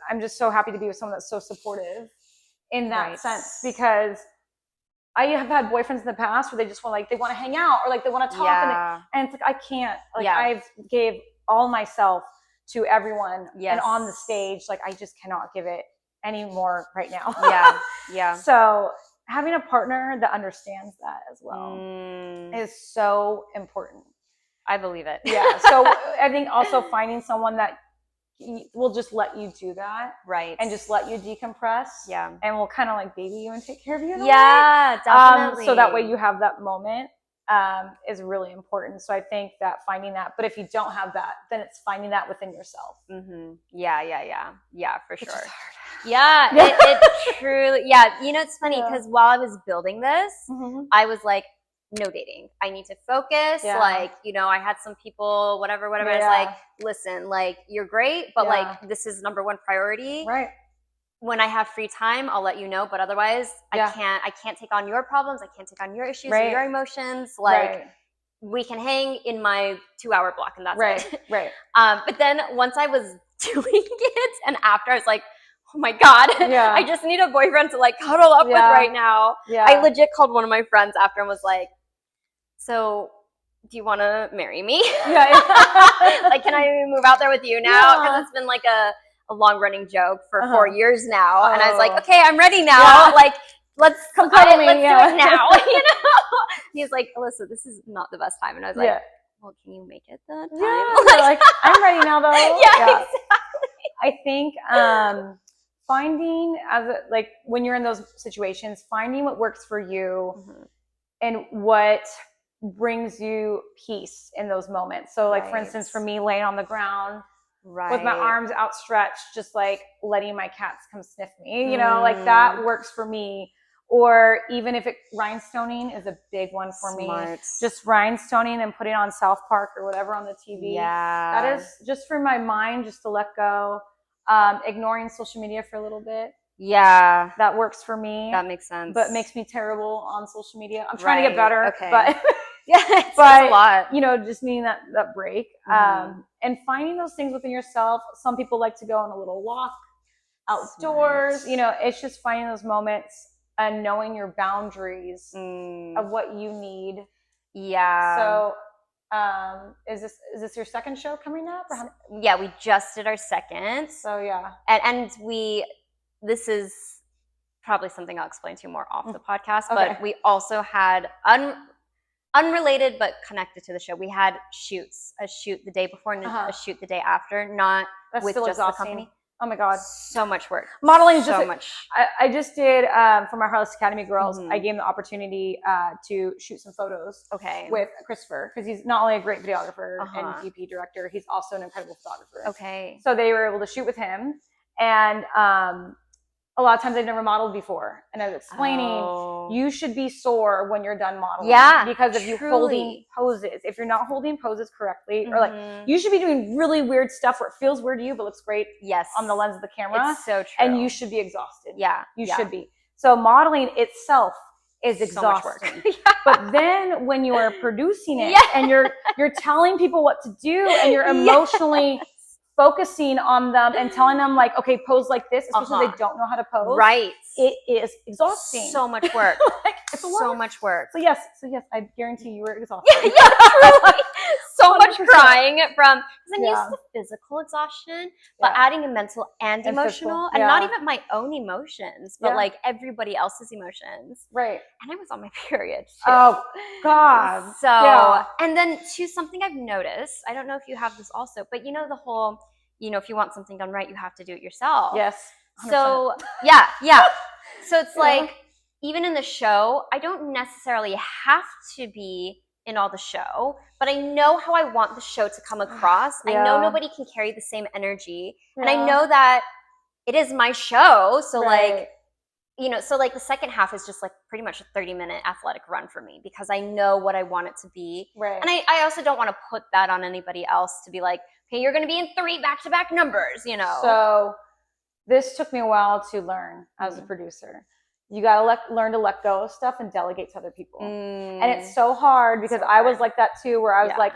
I'm just so happy to be with someone that's so supportive in that sense, because I have had boyfriends in the past where they just want, they want to hang out or like they want to talk and it's like, I can't, I've gave all myself to everyone and on the stage, like I just cannot give it anymore right now. Yeah. So having a partner that understands that as well is so important. I believe it. Yeah. So I think also finding someone that will just let you do that. Right. And just let you decompress. Yeah. And will kind of like baby you and take care of you. Definitely. So that way you have that moment is really important. So I think that finding that, but if you don't have that, then it's finding that within yourself. Yeah, for sure. Which is hard. Yeah, it truly, you know, it's funny because while I was building this, I was like, no dating. I need to focus. Yeah. Like, you know, I had some people, whatever. I was like, listen, like, you're great, but like, this is number one priority. Right. When I have free time, I'll let you know. But otherwise, I can't take on your problems. I can't take on your issues or your emotions. Like, we can hang in my 2-hour block and that's it. Right. But then once I was doing it and after, I was like, oh my God, I just need a boyfriend to like cuddle up with right now. Yeah. I legit called one of my friends after and was like, so do you want to marry me? Like, can I move out there with you now? Because it's been like a long running joke for 4 years now. And I was like, okay, I'm ready now. Like, let's come cuddle me. Let's do it now. You know? He's like, Alyssa, this is not the best time. And I was like, well, can you make it the time? Yeah. Like, I'm ready now though. Exactly. I think finding like when you're in those situations, finding what works for you and what brings you peace in those moments. So like for instance, for me laying on the ground with my arms outstretched, just like letting my cats come sniff me, you know, like that works for me. Or even if rhinestoning is a big one for me. Just rhinestoning and putting on South Park or whatever on the TV. Yeah. That is just for my mind, just to let go. Ignoring social media for a little bit. Yeah. That works for me. That makes sense. But makes me terrible on social media. I'm trying to get better. Okay. But it's a lot. You know, just needing that break. And finding those things within yourself. Some people like to go on a little walk outdoors. You know, it's just finding those moments and knowing your boundaries of what you need. Yeah. So is this your second show coming up? Yeah, we just did our second. So yeah. And this is probably something I'll explain to you more off the podcast, but we also had unrelated but connected to the show. We had a shoot the day before and a shoot the day after, not That's with still just exhausting. the company. Oh my God. So much work. Modeling is so just much. I just did for my Harless Academy girls, I gave them the opportunity to shoot some photos with Christopher, because he's not only a great videographer and DP director, he's also an incredible photographer. So they were able to shoot with him. And a lot of times they've never modeled before. And I was explaining, you should be sore when you're done modeling. Yeah. Because if you're holding poses, if you're not holding poses correctly, or like you should be doing really weird stuff where it feels weird to you, but looks great on the lens of the camera. It's so true. And you should be exhausted. Yeah. You should be. So modeling itself is exhausting. But then when you are producing it and you're telling people what to do and you're emotionally focusing on them and telling them like, okay, pose like this, especially if they don't know how to pose. Right. It is exhausting. So much work. Like, it's so much work. So yes, I guarantee you were exhausted. Truly. So much crying from, because I'm used to physical exhaustion, but adding a mental and emotional, and not even my own emotions, but like everybody else's emotions. Right. And I was on my period too. Oh God. So, and then too, something I've noticed, I don't know if you have this also, but you know, the whole, you know, if you want something done right, you have to do it yourself. Yes. 100%. So so it's like, even in the show, I don't necessarily have to be in all the show, but I know how I want the show to come across. I know nobody can carry the same energy. And I know that it is my show. So like, you know, so like the second half is just like pretty much a 30-minute athletic run for me, because I know what I want it to be. Right. And I also don't want to put that on anybody else to be like, okay, you're going to be in 3 back-to-back numbers, you know? So this took me a while to learn as a producer. You got to learn to let go of stuff and delegate to other people. And it's so hard because I was like that too, where I was like,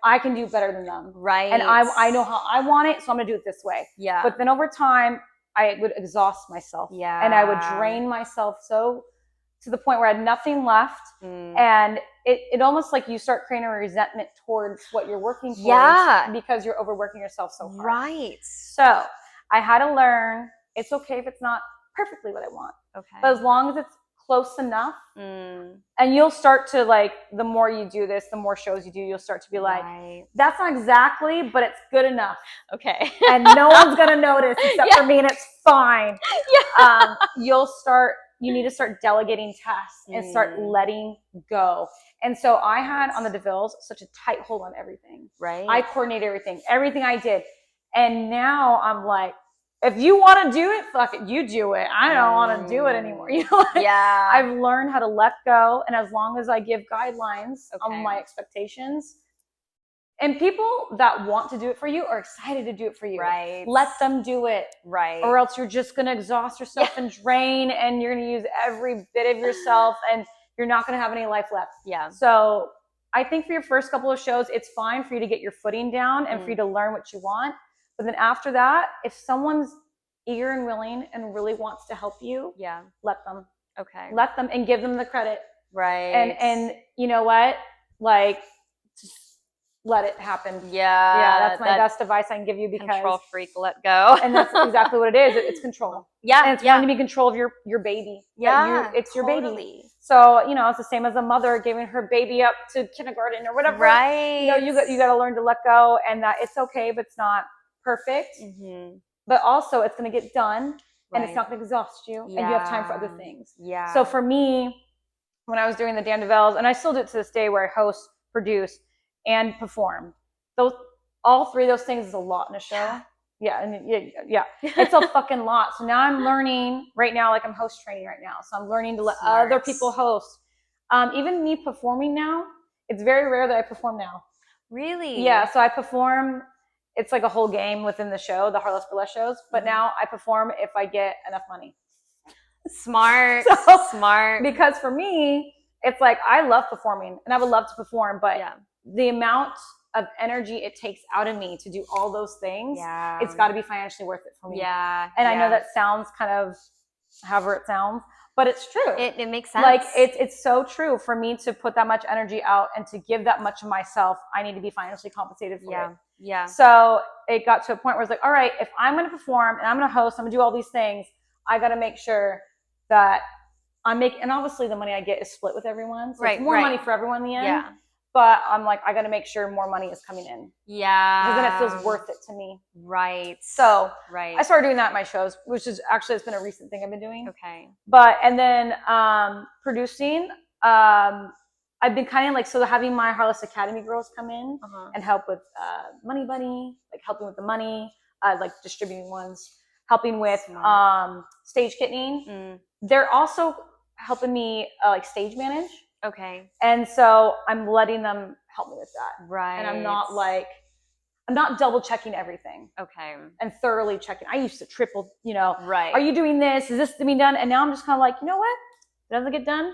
I can do better than them. Right. And I know how I want it, so I'm going to do it this way. Yeah. But then over time, I would exhaust myself. Yeah. And I would drain myself so to the point where I had nothing left. And it almost like you start creating a resentment towards what you're working towards because you're overworking yourself so hard. Right. So I had to learn, it's okay if it's not perfectly what I want. Okay. But as long as it's close enough, Mm, and you'll start to like, the more you do this, the more shows you do, you'll start to be like, right. that's not exactly, but it's good enough. Okay. And no one's going to notice except for me, and it's fine. Yeah. You need to start delegating tasks and start Mm. letting go. And so I had on the DeVilles such a tight hold on everything. Right. I coordinated everything I did. And now I'm like, if you want to do it, fuck it, you do it. I don't want to do it anymore. You know, like, Yeah. I've learned how to let go. And as long as I give guidelines on my expectations, and people that want to do it for you are excited to do it for you. Right. Let them do it. Right. Or else you're just going to exhaust yourself and drain, and you're going to use every bit of yourself, and you're not going to have any life left. Yeah. So I think for your first couple of shows, it's fine for you to get your footing down and for you to learn what you want. But then after that, if someone's eager and willing and really wants to help you, Yeah. let them. Okay. Let them, and give them the credit. Right. And you know what? Like, just let it happen. Yeah. That's my best advice I can give you, because control freak, let go. and that's exactly what it is. It's control. Yeah. And it's wanting to be control of your baby. Yeah. It's your totally. baby. So, you know, it's the same as a mother giving her baby up to kindergarten or whatever. Right. You know, you got to learn to let go, and that it's okay if it's not perfect, but also it's going to get done, and it's not going to exhaust you, and you have time for other things. Yeah. So for me, when I was doing the Dan DeVelle's, and I still do it to this day, where I host, produce, and perform, all three of those things is a lot in a show. Yeah, it's a fucking lot. So now I'm learning right now, like I'm host training right now. So I'm learning to let other people host. Even me performing now, it's very rare that I perform now. Really? Yeah, so I perform, it's like a whole game within the show, the Harless Burlesque shows, but now I perform if I get enough money. Smart. Smart. Because for me, it's like, I love performing, and I would love to perform, but the amount of energy it takes out of me to do all those things, it's got to be financially worth it for me. Yeah. And I know that sounds kind of however it sounds, but it's true. It makes sense. Like, it's so true. For me to put that much energy out and to give that much of myself, I need to be financially compensated for it. Yeah. So it got to a point where it's like, all right, if I'm going to perform and I'm going to host, I'm going to do all these things, I got to make sure that I'm making, and obviously the money I get is split with everyone. So it's more money for everyone in the end. Yeah. But I'm like, I got to make sure more money is coming in. Yeah. Because then it feels worth it to me. Right. So I started doing that in my shows, which is actually, it's been a recent thing I've been doing. Okay. But, and then producing, I've been kind of like, so having my Harless Academy girls come in and help with Money Bunny, like helping with the money, like distributing ones, helping with stage kittening. They're also helping me like stage manage. Okay. And so I'm letting them help me with that. Right. And I'm not double checking everything. Okay. And thoroughly checking. I used to triple, you know, right. Are you doing this? Is this being done? And now I'm just kind of like, you know what? If it doesn't get done,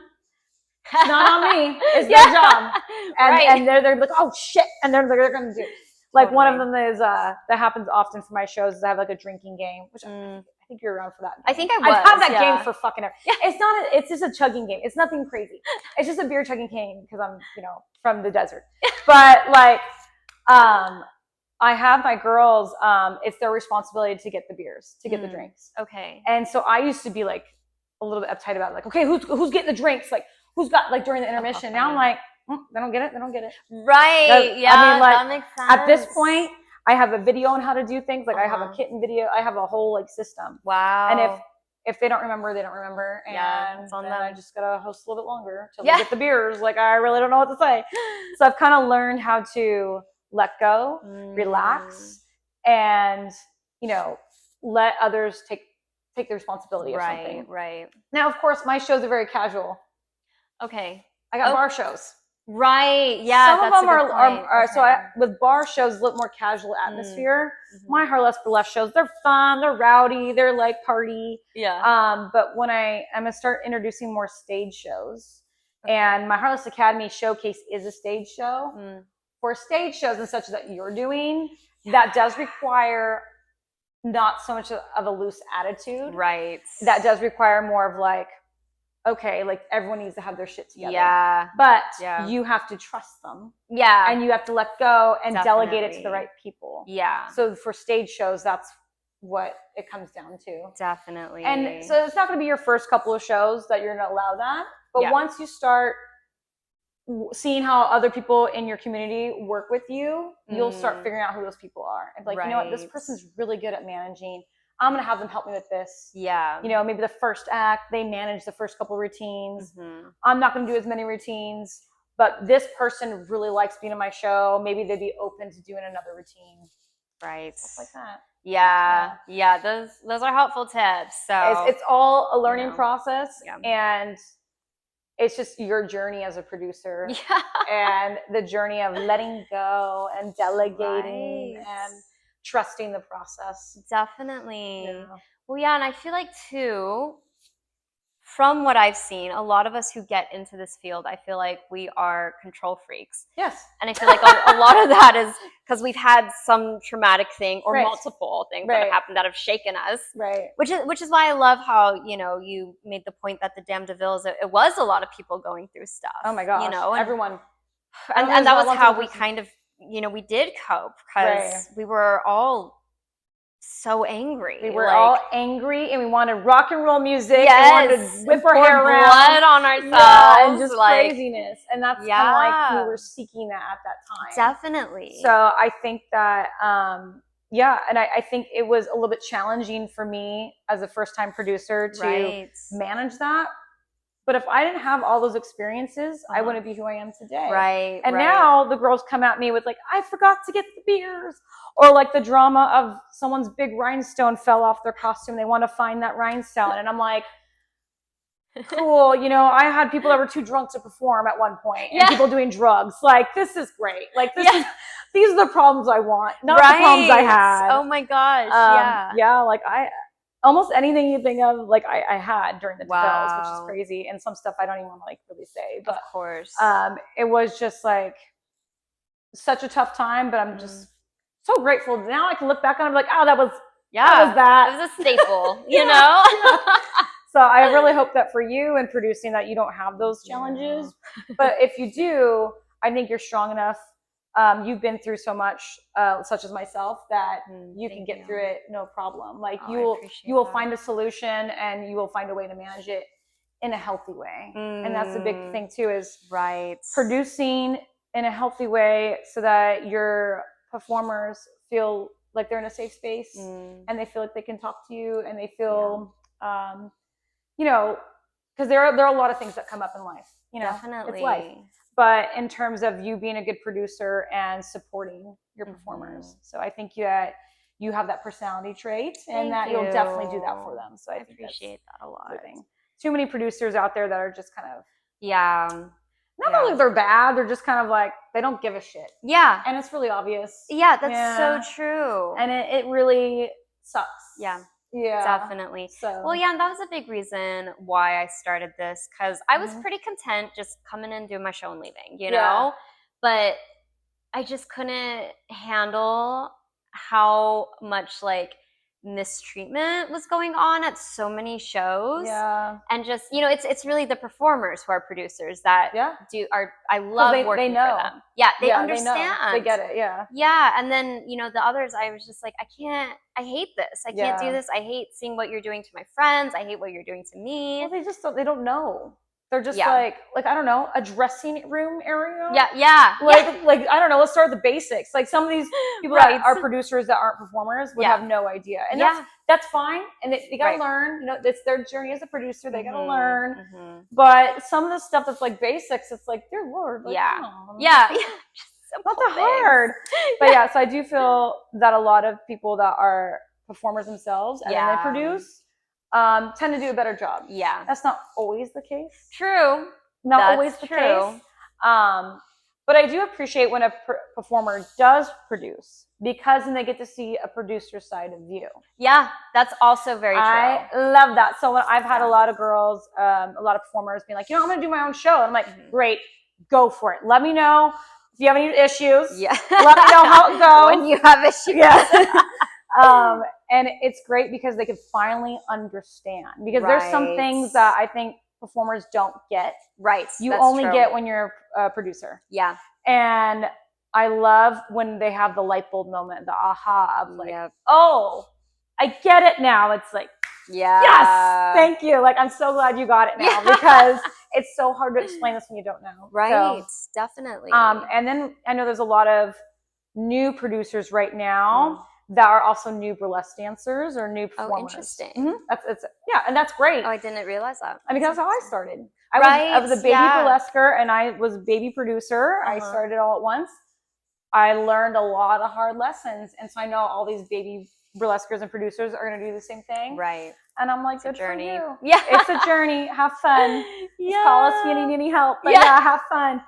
it's not on me. It's their job. And they're like, oh shit. And they're going to do it. Like one of them is, that happens often for my shows, is I have like a drinking game, which I think you're around for that. I think I was. I've had that game for fucking ever. It's just a chugging game. It's nothing crazy. It's just a beer chugging game because I'm, you know, from the desert. But like, I have my girls, it's their responsibility to get the beers, to get the drinks. Okay. And so I used to be like a little bit uptight about it, like, okay, who's getting the drinks? Like, who's got, like, during the intermission? Now I'm like, they don't get it. They don't get it. Right. I mean, like, that makes sense. At this point, I have a video on how to do things. Like, I have a kitten video. I have a whole, like, system. Wow. And if they don't remember, they don't remember. And it's on then them. I just got to host a little bit longer till they get the beers. Like, I really don't know what to say. So I've kind of learned how to let go, relax, and, you know, let others take the responsibility of something. Right. Now, of course, my shows are very casual. Okay. I got bar shows. Right. Yeah. Some of them are okay. So with bar shows, a little more casual atmosphere. My Harless Burlesque shows, they're fun, they're rowdy, they're like party. Yeah. But when I'm gonna start introducing more stage shows, and my Harless Academy showcase is a stage show. For stage shows and such that you're doing, that does require not so much of a loose attitude. Right. That does require more of like, okay, like everyone needs to have their shit together. Yeah. But you have to trust them. Yeah. And you have to let go and delegate it to the right people. Yeah. So for stage shows, that's what it comes down to. Definitely. And so it's not going to be your first couple of shows that you're going to allow that. But Yeah. once you start seeing how other people in your community work with you, you'll start figuring out who those people are. And be like, you know what, this person's really good at managing. I'm going to have them help me with this. Yeah. You know, maybe the first act, they manage the first couple routines. Mm-hmm. I'm not going to do as many routines, but this person really likes being in my show. Maybe they'd be open to doing another routine. Right. Stuff like that. Yeah. Those are helpful tips. So it's all a learning you know, process, yeah. and it's just your journey as a producer, yeah. and the journey of letting go and delegating Right. and trusting the process. Definitely. Yeah. Well, yeah, and I feel like too, from what I've seen, a lot of us who get into this field, I feel like we are control freaks. Yes. And I feel like a lot of that is because we've had some traumatic thing or Right. multiple things Right. that have happened that have shaken us. Right. Which is why I love how, you know, you made the point that the Dame de Villes, it was a lot of people going through stuff. Oh my gosh. You know, and, everyone. And that was how we kind of, you know, we did cope because Right. we were all so angry. We were all angry, and we wanted rock and roll music. Yes, and wanted to whip our hair around, blood on ourselves, yeah, and just like, craziness. And that's kind of like we were seeking that at that time. Definitely. So I think that, yeah, and I think it was a little bit challenging for me as a first-time producer to manage that. But if I didn't have all those experiences, I wouldn't be who I am today. Right. And now the girls come at me with like, I forgot to get the beers. Or like the drama of someone's big rhinestone fell off their costume. They want to find that rhinestone. And I'm like, cool. You know, I had people that were too drunk to perform at one point, and people doing drugs. Like, this is great. Like, these are the problems I want, not the problems I had. Oh my gosh. Yeah. Like almost anything you think of, like I had during the DeVilles, which is crazy. And some stuff I don't even want to like really say, but of course, it was just like such a tough time, but I'm just so grateful. Now I can look back on it and be like, oh, that was that. It was a staple, you know? So I really hope that for you in producing that you don't have those challenges. But if you do, I think you're strong enough. You've been through so much, such as myself, that you can get through it no problem. Like you will find a solution, and you will find a way to manage it in a healthy way. And that's the big thing too, is producing in a healthy way so that your performers feel like they're in a safe space, and they feel like they can talk to you, and they feel, you know, because there are a lot of things that come up in life. You know, definitely. It's life. But in terms of you being a good producer and supporting your performers, so I think you have that personality trait, and that you'll definitely do that for them. So I appreciate that a lot. Too many producers out there that are just kind of not Yeah. only they're bad, they're just kind of like, they don't give a shit. Yeah. And it's really obvious. Yeah, that's so true. And it really sucks. Yeah. Yeah. Definitely. So. Well, yeah, and that was a big reason why I started this, because I was pretty content just coming in, doing my show and leaving, you know? But I just couldn't handle how much like mistreatment was going on at so many shows. Yeah. And just, you know, it's really the performers who are producers that I love working for them. Yeah, they understand. They get it, yeah. Yeah, and then, you know, the others, I was just like, I hate this. I can't do this. I hate seeing what you're doing to my friends. I hate what you're doing to me. Well, they don't know. They're just like, I don't know, a dressing room area. Yeah. Like I don't know. Let's start with the basics. Like some of these people that are producers that aren't performers would have no idea, and that's fine. And they gotta learn. You know, it's their journey as a producer. They gotta learn. But some of the stuff that's like basics, it's like, dear Lord, like, not that hard. But so I do feel that a lot of people that are performers themselves and then they produce. Tend to do a better job. Yeah. That's not always the case. True. Not always the case. But I do appreciate when a performer does produce, because then they get to see a producer's side of you. Yeah, that's also very true. I love that. So when I've had a lot of girls, a lot of performers being like, you know, I'm going to do my own show. And I'm like, great, go for it. Let me know if you have any issues. Yeah. Let me know how it goes. When you have issues. Yeah. And it's great because they can finally understand, because there's some things that I think performers don't get. Right. You only get when you're a producer. Yeah. And I love when they have the light bulb moment, the aha of like, oh, I get it now. It's like, Yeah. yes, thank you. Like, I'm so glad you got it now because it's so hard to explain this when you don't know. Right. So, Definitely. and then I know there's a lot of new producers right now that are also new burlesque dancers or new performers. Oh, interesting. It's yeah, and that's great. Oh, I didn't realize that. I mean, that's how I started. I was a baby burlesquer and I was a baby producer. I started all at once. I learned a lot of hard lessons, and so I know all these baby burlesquers and producers are going to do the same thing. Right. And I'm like, It's good a journey. for you. Yeah. It's a journey. Have fun. Yeah. Just call us if you need any help. But yeah, have fun.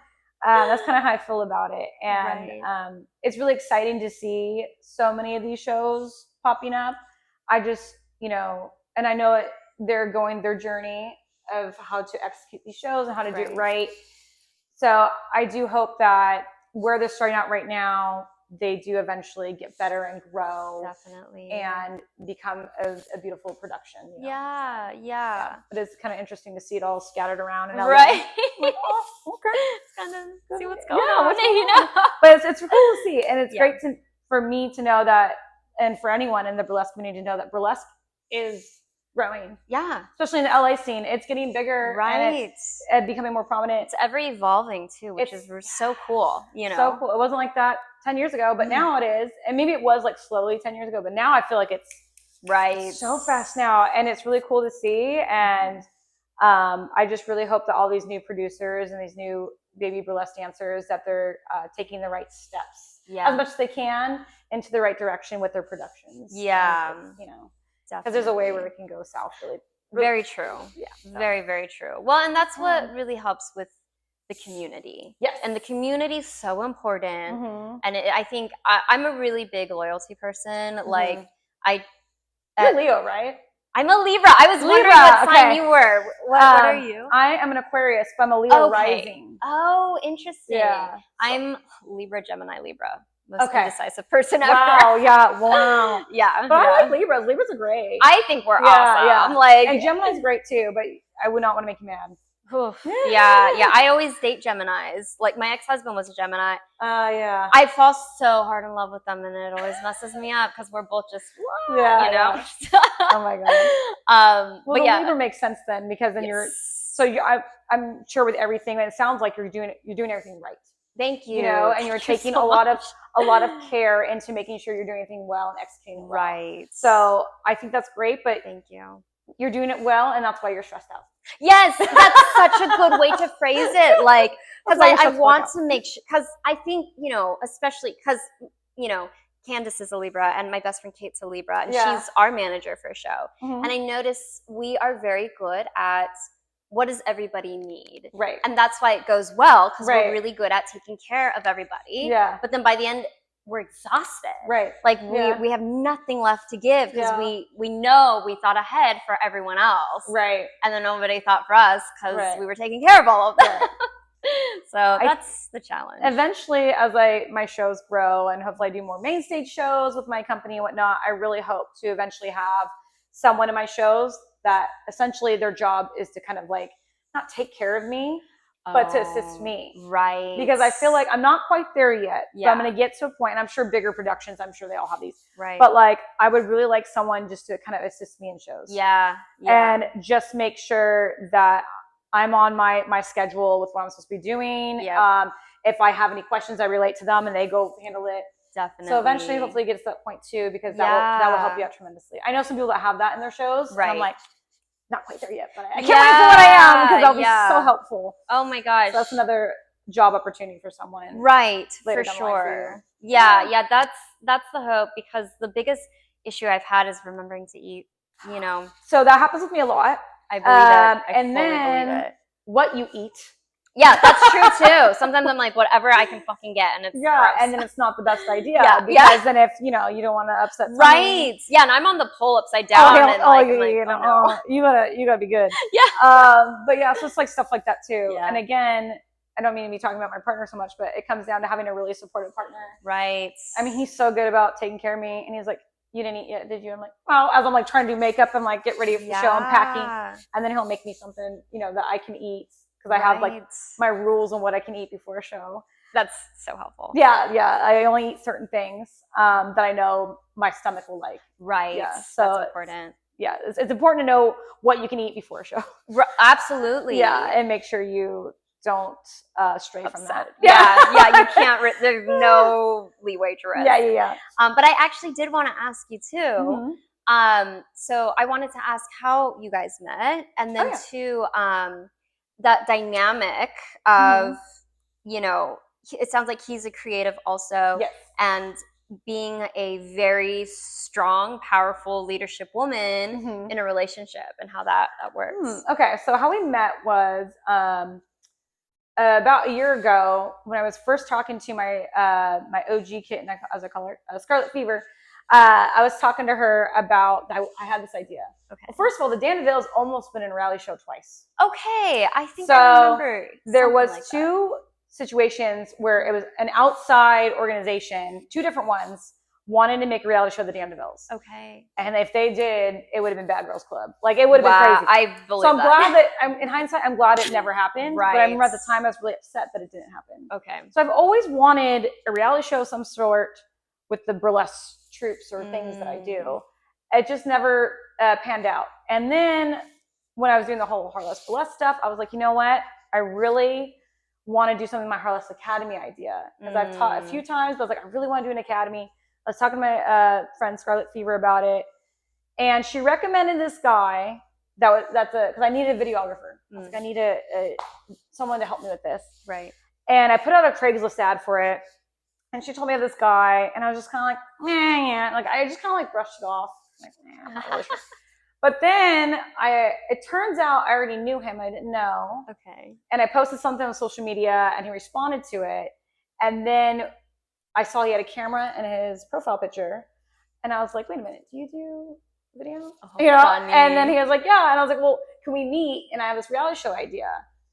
That's kind of how I feel about it. And it's really exciting to see so many of these shows popping up. I just, and I know they're going their journey of how to execute these shows and how to do it right. So I do hope that where they're starting out right now, they do eventually get better and grow. Definitely. And become a beautiful production. Yeah. But it's kind of interesting to see it all scattered around. And right. Like, oh, okay. Kind of see what's going on. But it's cool to see. And it's great for me to know that, and for anyone in the burlesque community to know that burlesque is growing. Yeah. Especially in the LA scene. It's getting bigger. Right. And it's becoming more prominent. It's ever evolving too, which is so cool. So cool. It wasn't like that 10 years ago, but now it is. And maybe it was like slowly 10 years ago, but now I feel like it's so fast now. And it's really cool to see. And I just really hope that all these new producers and these new baby burlesque dancers, that they're taking the right steps as much as they can into the right direction with their productions. Yeah. Because there's a way where it can go south really. Very true. Yeah. Very, very true. Well, and that's what really helps with the community. Yes. And the community is so important. And I think I'm a really big loyalty person. Like you're Leo, right? I'm a Libra. I was wondering what sign you were. What are you? I am an Aquarius, but I'm a Leo rising. Oh, interesting. Yeah. I'm Libra, Gemini, Libra. Most indecisive person ever. Wow, wow. Yeah. But I like Libras. Libras are great. I think we're awesome. Yeah. And Gemini's great too, but I would not want to make you mad. Yeah. I always date Geminis. Like my ex-husband was a Gemini. Yeah. I fall so hard in love with them, and it always messes me up because we're both just Oh my god. Well, but the Libra makes sense then, because then I'm sure with everything, it sounds like you're doing everything right. Thank you. And you're taking a lot of care into making sure you're doing everything well and executing well. Right. So I think that's great, but thank you. You're doing it well, and that's why you're stressed out. Yes, that's such a good way to phrase it. Like, because I want to make sure, because I think, especially because, Candace is a Libra and my best friend Kate's a Libra, and she's our manager for a show. And I notice we are very good at what does everybody need? Right. And that's why it goes well, because we're really good at taking care of everybody. Yeah. But then by the end, we're exhausted. Right. Like we have nothing left to give, because we know we thought ahead for everyone else. Right. And then nobody thought for us because we were taking care of all of that. Right. So that's the challenge. Eventually, as my shows grow and hopefully I do more main stage shows with my company and whatnot, I really hope to eventually have someone in my shows that essentially their job is to kind of like not take care of me, but to assist me. Right. Because I feel like I'm not quite there yet. Yeah. But I'm going to get to a point, and I'm sure bigger productions, I'm sure they all have these. Right. But I would really like someone just to kind of assist me in shows. Yeah. And just make sure that I'm on my schedule with what I'm supposed to be doing. Yep. If I have any questions, I relate to them and they go handle it. Definitely. So eventually, hopefully, it gets to that point too, because that will help you out tremendously. I know some people that have that in their shows. Right. And I'm like, not quite there yet, but I can't wait for what I am, because that'll be so helpful. Oh my gosh. So that's another job opportunity for someone. Right. For sure. Yeah. That's the hope, because the biggest issue I've had is remembering to eat, So that happens with me a lot. I believe it. And then what you eat. Yeah, that's true too. Sometimes I'm like, whatever I can fucking get, and it's gross. And then it's not the best idea because then if you don't want to upset someone. Right. Yeah, and I'm on the pole upside down. You gotta be good. Yeah. But yeah, so it's like stuff like that too. Yeah. And again, I don't mean to be talking about my partner so much, but it comes down to having a really supportive partner. Right. I mean, he's so good about taking care of me, and he's like, "You didn't eat yet, did you?" I'm like, "Well," as I'm like trying to do makeup and like get ready for the show, I'm packing, and then he'll make me something, that I can eat. Because I have like my rules on what I can eat before a show. That's so helpful. Yeah. I only eat certain things that I know my stomach will like. Right. Yeah. So that's important. Yeah, it's important to know what you can eat before a show. Absolutely. Yeah, and make sure you don't stray from that. Yeah, you can't. There's no leeway to risk. Yeah. But I actually did want to ask you too. Mm-hmm. So I wanted to ask how you guys met, and then too, that dynamic of, you know, it sounds like he's a creative also, Yes. and being a very strong, powerful leadership woman in a relationship, and how that works. Okay, so how we met was about a year ago when I was first talking to my my OG kitten, as I call her, Scarlet Fever. I was talking to her about I had this idea. Okay. Well, first of all, the Dandeville's almost been in a reality show twice. Okay, I think I remember. There was like two situations where it was an outside organization, two different ones, wanted to make a reality show of the Dandevilles. Okay. And if they did, it would have been Bad Girls Club. Like, it would have been crazy. I believe so I'm glad that, in hindsight, I'm glad it never happened. Right. But I remember at the time I was really upset that it didn't happen. Okay. So I've always wanted a reality show of some sort with the burlesque troops or things that I do. It just never panned out. And then when I was doing the whole Harless Burlesque stuff, I was like, you know what? I really want to do something with my Harless Academy idea. Because I've taught a few times, but I was like, I really want to do an academy. I was talking to my friend Scarlet Fever about it. And she recommended this guy because I needed a videographer. I was like, I need someone to help me with this. Right. And I put out a Craigslist ad for it. And she told me of this guy, and I was just kind of like, yeah. Like, I just kind of like brushed it off. Like, I'm not really sure. But then it turns out I already knew him. I didn't know. Okay. And I posted something on social media, and he responded to it. And then I saw he had a camera in his profile picture, and I was like, wait a minute, do you do video? You know? Funny. And then he was like, yeah. And I was like, well, can we meet? And I have this reality show idea.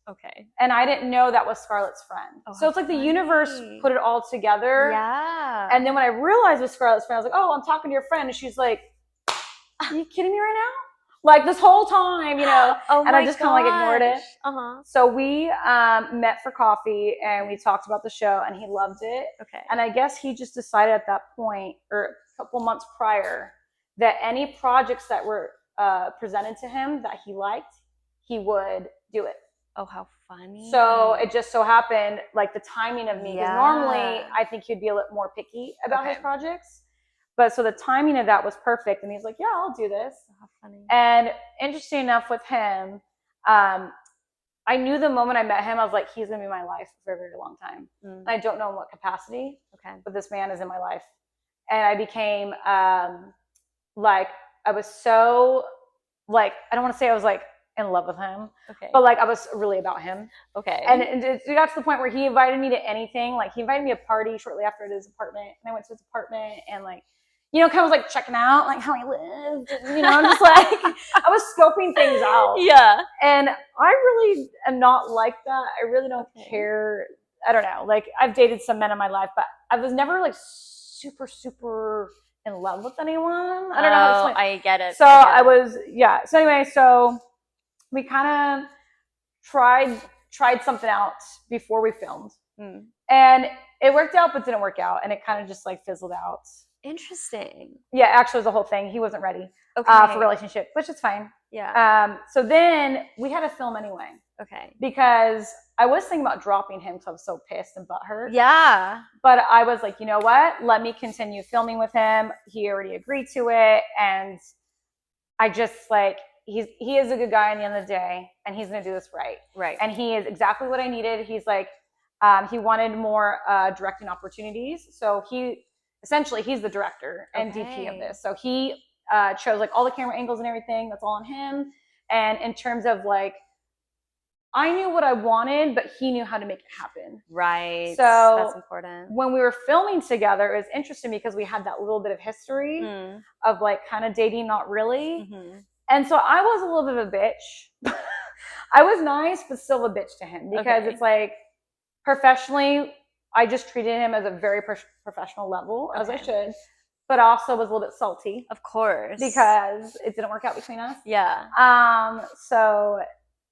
Okay. And I didn't know that was Scarlett's friend. So it's like the universe put it all together. Yeah. And then when I realized it was Scarlett's friend, I was like, oh, I'm talking to your friend. And she's like, are you kidding me right now? Like, this whole time, you know. And I just kind of like ignored it. So we met for coffee, and we talked about the show, and he loved it. Okay. And I guess he just decided at that point, or a couple months prior, that any projects that were presented to him that he liked, he would do it. Oh, how funny. So it just so happened, like, the timing of me, because normally I think he'd be a little more picky about his projects. But so the timing of that was perfect. And he's like, yeah, I'll do this. How funny. And interesting enough with him, I knew the moment I met him, I was like, he's going to be my life for a very long time. And I don't know in what capacity, but this man is in my life. And I became like, I was so, like, I don't want to say I was like in love with him, but like I was really about him. And it got to the point where he invited me to anything. Like, he invited me to a party shortly after at his apartment, and I went to his apartment, and like, you know, kind of was like checking out like how he lived. And, you know, I'm just like, I was scoping things out. Yeah. And I really am not like that. I really don't care. I don't know. Like, I've dated some men in my life, but I was never like super, super in love with anyone. I don't know how to explain. I get it. So I was, yeah. So anyway, so we kind of tried something out before we filmed. And it worked out, but didn't work out. And it kind of just like fizzled out. Interesting. Yeah, actually it was the whole thing. He wasn't ready for a relationship, which is fine. Yeah. So then we had to film anyway. Because I was thinking about dropping him because I was so pissed and butthurt. Yeah. But I was like, you know what? Let me continue filming with him. He already agreed to it. And I just like, he is a good guy at the end of the day, and he's going to do this right. Right. And he is exactly what I needed. He's like, he wanted more directing opportunities. So essentially, he's the director and DP of this. So he chose like all the camera angles and everything. That's all on him. And in terms of like, I knew what I wanted, but he knew how to make it happen. Right. So that's important. When we were filming together, it was interesting because we had that little bit of history of like kind of dating, not really. And so I was a little bit of a bitch. I was nice, but still a bitch to him because it's like, professionally, I just treated him as a very professional level, as I should, but also was a little bit salty. Of course. Because it didn't work out between us. Yeah. So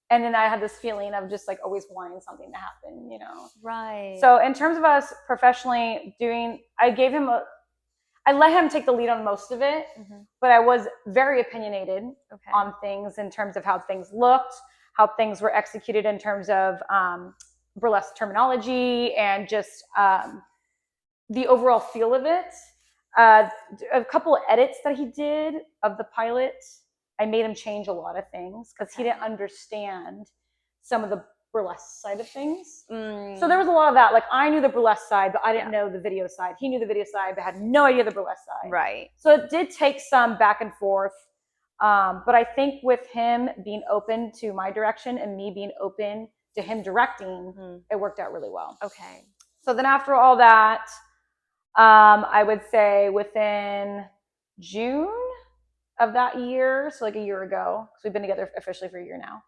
And then I had this feeling of just like always wanting something to happen, you know? Right. So in terms of us professionally doing, I let him take the lead on most of it, but I was very opinionated on things in terms of how things looked, how things were executed in terms of burlesque terminology and just the overall feel of it. A couple of edits that he did of the pilot, I made him change a lot of things because he didn't understand some of the burlesque side of things. So there was a lot of that. Like I knew the burlesque side, but I didn't know the video side. He knew the video side, but had no idea the burlesque side. Right. So it did take some back and forth. But I think with him being open to my direction and me being open to him directing, it worked out really well. Okay. So then after all that, I would say within June of that year, so like a year ago, because we've been together officially for a year now,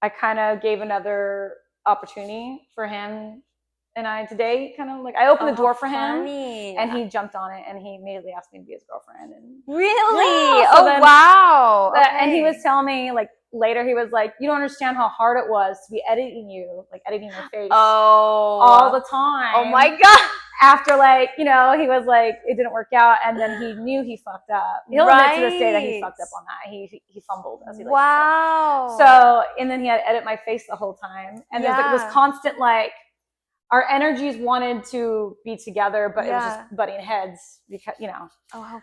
I kind of gave another opportunity for him and I to date, kind of like I opened the door for him and he jumped on it and he immediately asked me to be his girlfriend. And really? Yeah, so then, wow. Okay. And he was telling me like later, he was like, you don't understand how hard it was to be editing you, like editing your face all the time. Oh my God. After like, you know, he was like, it didn't work out. And then he knew he fucked up. He'll admit to this day that he fucked up on that. He fumbled, as he likes to say. So, and then he had to edit my face the whole time. And there's like this constant, like, our energies wanted to be together, but it was just butting heads because, you know.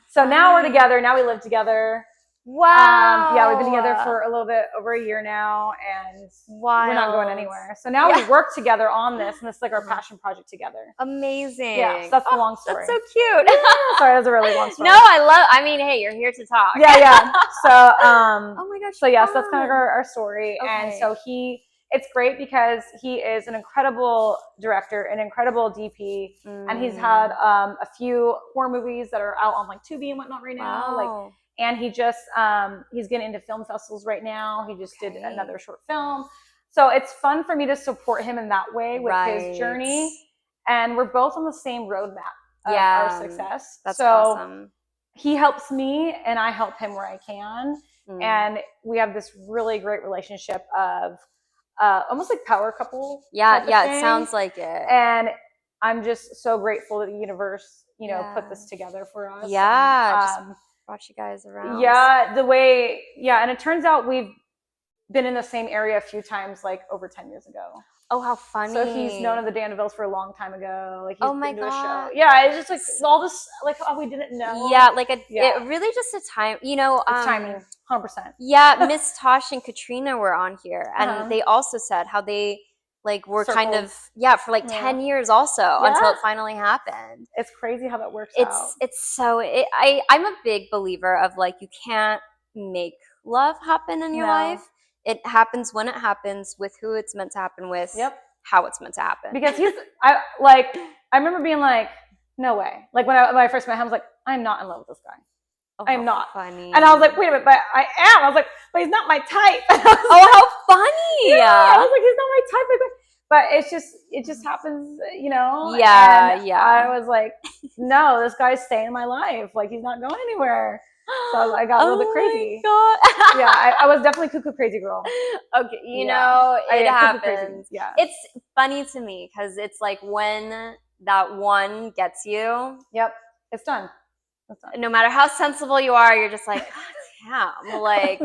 So now we're together. Now we live together. Wow. Yeah, we've been together for a little bit over a year now, and we're not going anywhere. So now we work together on this, and it's like our passion project together. Amazing. Yeah, so that's the long story. That's so cute. Sorry, that was a really long story. No, I mean, hey, you're here to talk. Yeah. So, oh my gosh. So yes, that's kind of our story. Okay. And so it's great because he is an incredible director, an incredible DP, and he's had a few horror movies that are out on like Tubi and whatnot right now. Like, and he just he's getting into film festivals right now. He just did another short film. So it's fun for me to support him in that way with his journey. And we're both on the same roadmap of our success. That's awesome. He helps me and I help him where I can. And we have this really great relationship of almost like power couple. Yeah, it sounds like it. And I'm just so grateful that the universe, you know, put this together for us. Yeah, and, brought you guys around. Yeah, and it turns out we've been in the same area a few times, like over 10 years ago. Oh, how funny. So he's known of the Dandevilles for a long time ago. Like he's been to a show. God. Yeah, it's just like all this, like, oh, we didn't know. Yeah, like it really just a time, you know. It's timing, 100%. Yeah, Miss Tosh and Katrina were on here, and they also said how they like were kind of for like 10 years also until it finally happened. It's crazy how that works out. I'm a big believer of like you can't make love happen in your life. It happens when it happens with who it's meant to happen with. How it's meant to happen. Because I remember being like, no way. Like when I first met him, I was like, I'm not in love with this guy. I'm not. Funny. And I was like, wait a minute, but I am. I was like, but he's not my type. How funny. Yeah. I was like, he's not my type. But it just happens, you know? Yeah. I was like, no, this guy's staying in my life. Like, he's not going anywhere. So I got a little bit crazy. Oh my God. Yeah, I was definitely cuckoo crazy girl. Okay, you know, it happens. Yeah. It's funny to me because it's like when that one gets you. Yep, it's done. No matter how sensible you are, you're just like, God damn, like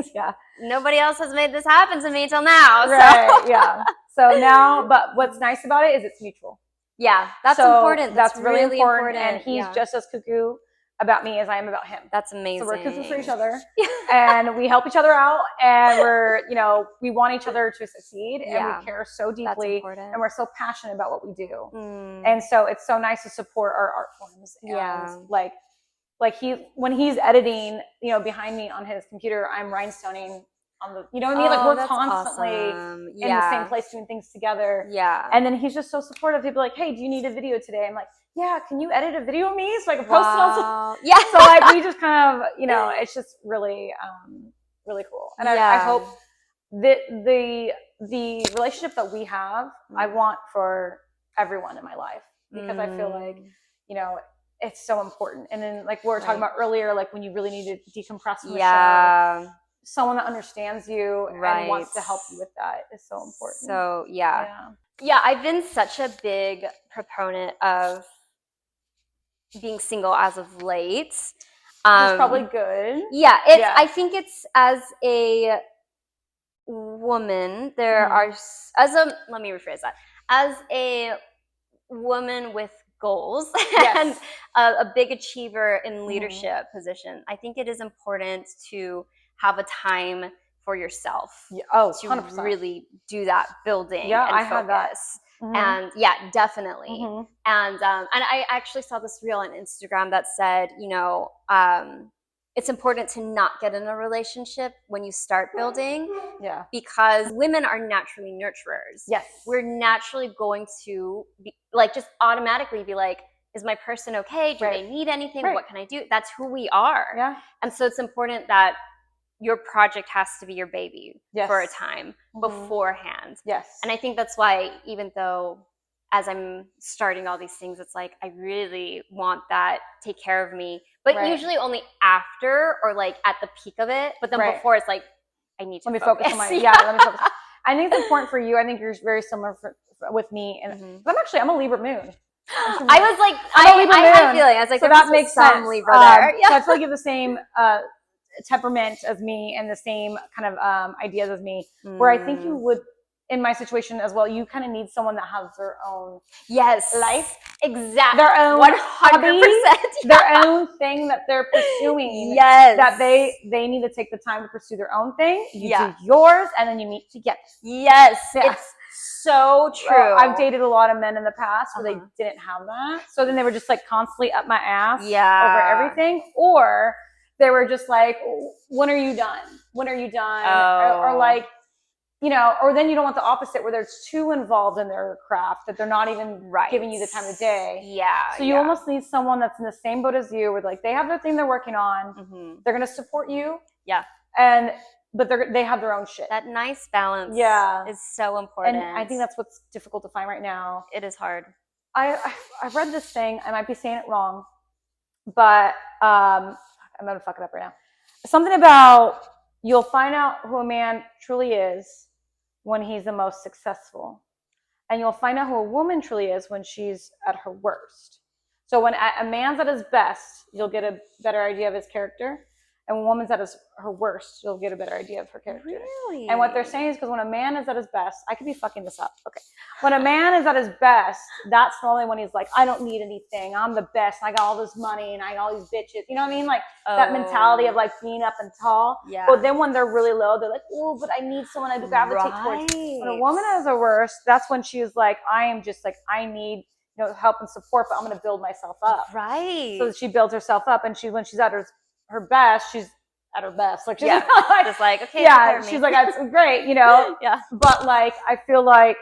nobody else has made this happen to me till now. Right, yeah. So now, but what's nice about it is it's mutual. Yeah, that's important. That's really important. And he's just as cuckoo about me as I am about him. That's amazing. So we're cuckoo for each other and we help each other out and we're, you know, we want each other to succeed and we care so deeply and we're so passionate about what we do. And so it's so nice to support our art forms. And like when he's editing, you know, behind me on his computer, I'm rhinestoning on the, you know what I mean? Like we're constantly in the same place doing things together. Yeah. And then he's just so supportive. He'd be like, hey, do you need a video today? I'm like, yeah, can you edit a video of me so I can post it on? Yeah. So like we just kind of, you know, it's just really, really cool. And I hope that the relationship that we have, I want for everyone in my life because I feel like, you know, it's so important. And then like we were talking about earlier, like when you really need to decompress from the show, someone that understands you Right. and wants to help you with that is so important. So yeah, I've been such a big proponent of being single as of late. Which is probably good. Yeah, I think it's, as a woman, there are, let me rephrase that. As a woman with goals and a big achiever in leadership position, I think it is important to have a time for yourself. Yeah. Oh, to 100%. really do that building and I focus. had that. And yeah, definitely. And I actually saw this reel on Instagram that said, you know, it's important to not get in a relationship when you start building. Yeah. Because women are naturally nurturers. Yes. We're naturally going to be like, just automatically be like, is my person okay? Do they need anything? What can I do? That's who we are. Yeah. And so it's important that your project has to be your baby for a time beforehand. Yes. And I think that's why, even though as I'm starting all these things, it's like, I really want that take care of me, but usually only after, or like at the peak of it. But then before, it's like, I need to focus on my, let me focus. I think it's important for you. I think you're very similar with me. And I'm a Libra moon. I was like, I had a feeling. I was like, so that makes sense. Libra there. So I feel like you have the same temperament as me and the same kind of ideas as me, where I think you would, in my situation as well, you kind of need someone that has their own life, exactly, their own 100%, their own thing that they're pursuing. That they need to take the time to pursue their own thing. You do yours, and then you meet together. It's so true. I've dated a lot of men in the past where they didn't have that, so then they were just like constantly up my ass over everything, or they were just like, when are you done? When are you done? Or like, you know, or then you don't want the opposite, where they're too involved in their craft that they're not even giving you the time of day. So you almost need someone that's in the same boat as you, with like, they have their thing they're working on. They're going to support you. But they have their own shit. That nice balance is so important. And I think that's what's difficult to find right now. It is hard. I read this thing. I might be saying it wrong, but I'm going to fuck it up right now. Something about, you'll find out who a man truly is when he's the most successful. And you'll find out who a woman truly is when she's at her worst. So when a man's at his best, you'll get a better idea of his character. And when a woman's at her worst, you'll get a better idea of her character. Really? And what they're saying is, because when a man is at his best, I could be fucking this up. Okay. When a man is at his best, that's normally when he's like, I don't need anything. I'm the best. I got all this money and I got all these bitches. You know what I mean? Like that mentality of like being up and tall. But then when they're really low, they're like, oh, but I need someone to gravitate towards. When a woman is her worst, that's when she's like, I am just like, I need, you know, help and support, but I'm going to build myself up. So she builds herself up, and when she's at her best, she's at her best. Like, she's like, just like, okay, she's like, that's great, you know? But like, I feel like,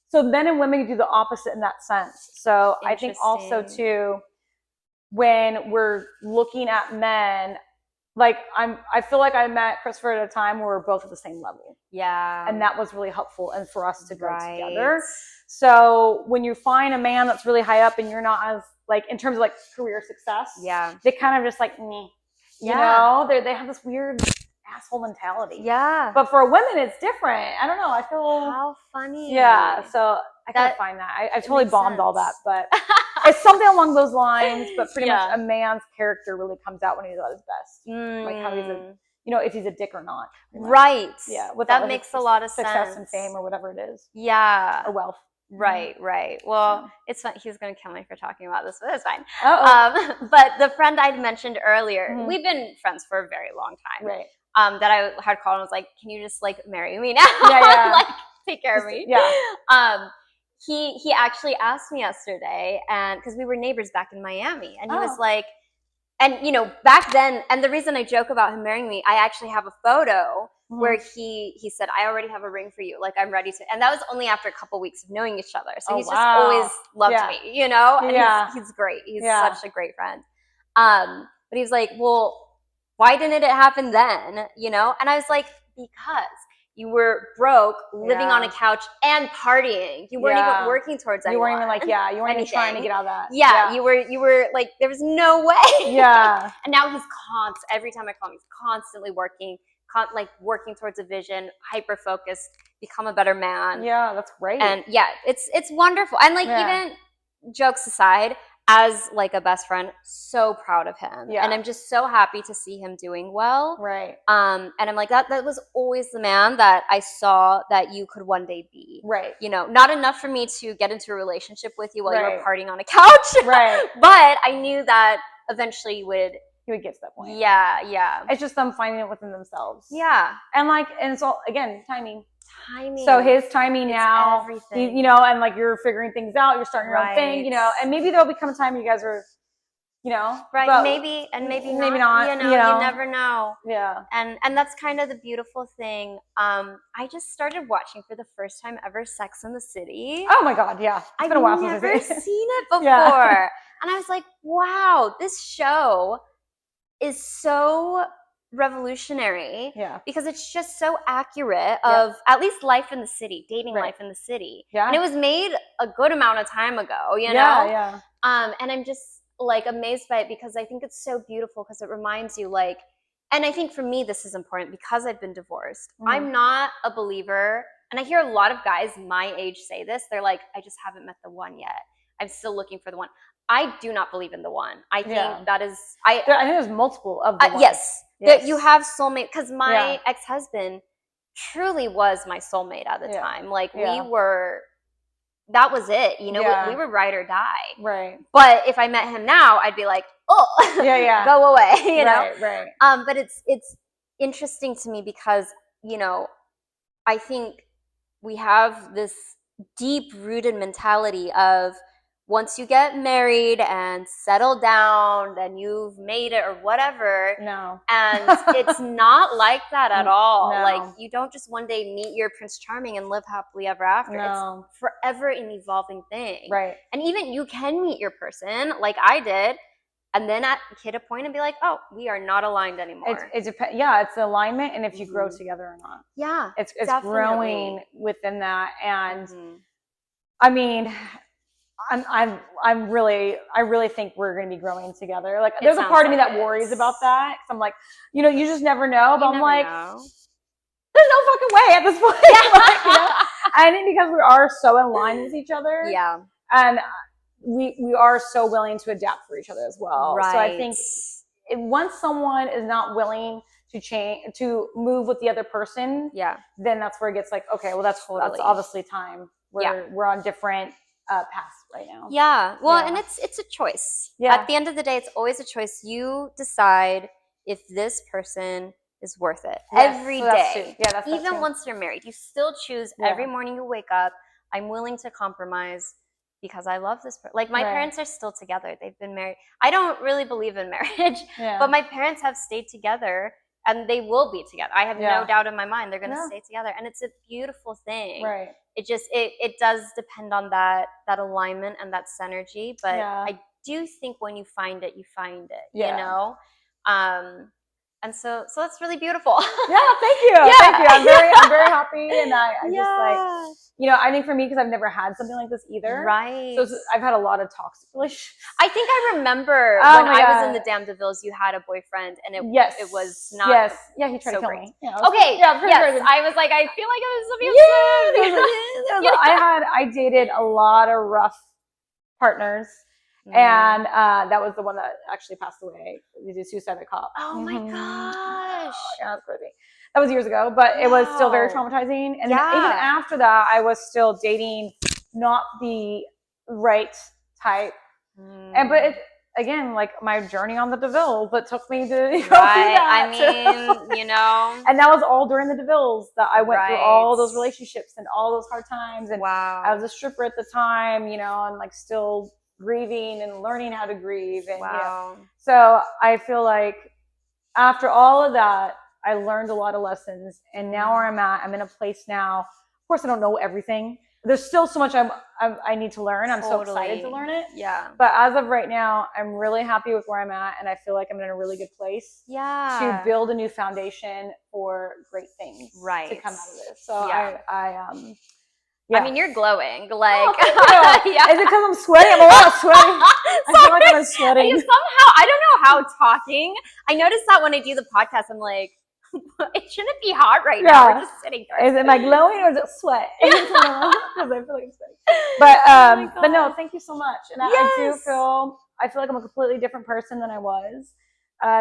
so men and women do the opposite in that sense. So I think also too, when we're looking at men, like I feel like I met Christopher at a time where we're both at the same level. And that was really helpful, and for us to grow together. So when you find a man that's really high up and you're not as, like, in terms of like career success, they kind of just like, meh. You know, they have this weird asshole mentality. But for women, it's different. I don't know. I feel, how funny. So I gotta find that. I totally bombed all that, but it's something along those lines. But pretty much a man's character really comes out when he's at his best. Like how he's you know, if he's a dick or not. With that makes a lot of success sense. and fame or whatever it is. Or wealth. Right. Well, it's fun. He's going to kill me for talking about this, but it's fine. But the friend I'd mentioned earlier, we've been friends for a very long time. That I had called and was like, can you just like marry me now? Like, take care of me. He actually asked me yesterday, and because we were neighbors back in Miami, and he was like, and you know, back then, and the reason I joke about him marrying me, I actually have a photo where he said, I already have a ring for you. Like, I'm ready to. And that was only after a couple weeks of knowing each other. So he's just always loved me, you know? And he's great. He's such a great friend. But he's like, well, why didn't it happen then? You know? And I was like, because you were broke, living on a couch and partying. You weren't even working towards anyone. You weren't even like, you weren't even trying to get out of that. You were like, there was no way. And now he's every time I call him, he's constantly working, like working towards a vision, hyper focused, become a better man. Yeah, that's great. And yeah, it's wonderful. And like even jokes aside, as like a best friend, so proud of him. Yeah. And I'm just so happy to see him doing well. Right. And I'm like, that was always the man that I saw that you could one day be. Right. You know, not enough for me to get into a relationship with you while you were Right. partying on a couch. Right. But I knew that eventually you would get to that point. Yeah, yeah. It's just them finding it within themselves. Yeah. And it's all, again, timing. Timing. So his timing It's now, everything. you know, and like you're figuring things out, you're starting your own thing, you know, and maybe there'll become a time you guys are, you know. Right, maybe not. You know, you never know. Yeah. And that's kind of the beautiful thing. I just started watching for the first time ever Sex and the City. Oh my God, yeah. It's been a while since I've never seen it before. Yeah. And I was like, wow, this show is so revolutionary. Yeah. Because it's just so accurate of at least life in the city, dating life in the city. Yeah. And it was made a good amount of time ago, you know? Yeah. And I'm just like amazed by it because I think it's so beautiful because it reminds you like, and I think for me this is important because I've been divorced. I'm not a believer, and I hear a lot of guys my age say this. They're like, I just haven't met the one yet. I'm still looking for the one. I do not believe in the one. I think that is I think there's multiple of the ones. Yes. That you have soulmate, because my ex-husband truly was my soulmate at the time. Like we were, that was it. You know, we were ride or die. Right. But if I met him now, I'd be like, oh, go away. You know. Right. But it's interesting to me because, you know, I think we have this deep-rooted mentality of once you get married and settle down, then you've made it or whatever. No. And it's not like that at all. No. Like you don't just one day meet your Prince Charming and live happily ever after. No. It's forever an evolving thing. Right. And even you can meet your person like I did and then hit a point and be like, oh, we are not aligned anymore. It's the alignment and if you grow together or not. Yeah. It's definitely. growing within that. And I mean, I really think we're going to be growing together. Like there's a part of me that worries about that. 'Cause I'm like, you know, you just never know. But I'm like, there's no fucking way at this point. Like, you know? I think because we are so in line with each other. Yeah. And we are so willing to adapt for each other as well. Right. So I think once someone is not willing to change, to move with the other person, then that's where it gets like, okay, well that's obviously time. We're on different paths right now. Yeah. Well, and it's a choice. Yeah. At the end of the day, it's always a choice. You decide if this person is worth it every day. Yeah, even once you're married, you still choose every morning you wake up. I'm willing to compromise because I love this person. Like my parents are still together. They've been married. I don't really believe in marriage, but my parents have stayed together and they will be together. I have no doubt in my mind they're going to stay together, and it's a beautiful thing. Right. It just it does depend on that alignment and that synergy, but I do think when you find it, you find it. You know, and so that's really beautiful. Yeah, thank you. Thank you. I'm very happy, and I just like, you know, I think for me, because I've never had something like this either. Right. So I've had a lot of toxic relationships. I think I remember when I was in the Damn DeVilles, you had a boyfriend, and it was not. Yes. Yeah, he tried so to kill great. me. Yeah, okay. Yeah, yes. I was like, I feel like I was abusive. I dated a lot of rough partners. And that was the one that actually passed away. He did suicide at cop. Oh my gosh. Yeah, that's crazy. That was years ago, but it was still very traumatizing. And even after that, I was still dating not the right type. But again, like my journey on the DeVille, but took me to go through that. I mean, you know. And that was all during the DeVilles that I went through all those relationships and all those hard times. And I was a stripper at the time, you know, and like still grieving and learning how to grieve. And, you know, so I feel like after all of that, I learned a lot of lessons. And now where I'm in a place now. Of course, I don't know everything. There's still so much I need to learn. I'm so excited to learn it. Yeah. But as of right now, I'm really happy with where I'm at, and I feel like I'm in a really good place. To build a new foundation for great things. To come out of this. So I mean, you're glowing. Like, is it because I'm sweating? I'm a lot sweating. I feel like I'm sweating. Somehow, I don't know how talking. I noticed that when I do the podcast, I'm like, It shouldn't be hot right now. Yeah. We're just sitting here. Is it like glowing or is it sweat? Because I feel like it's sweaty. But no, thank you so much. And Yes. I feel like I'm a completely different person than I was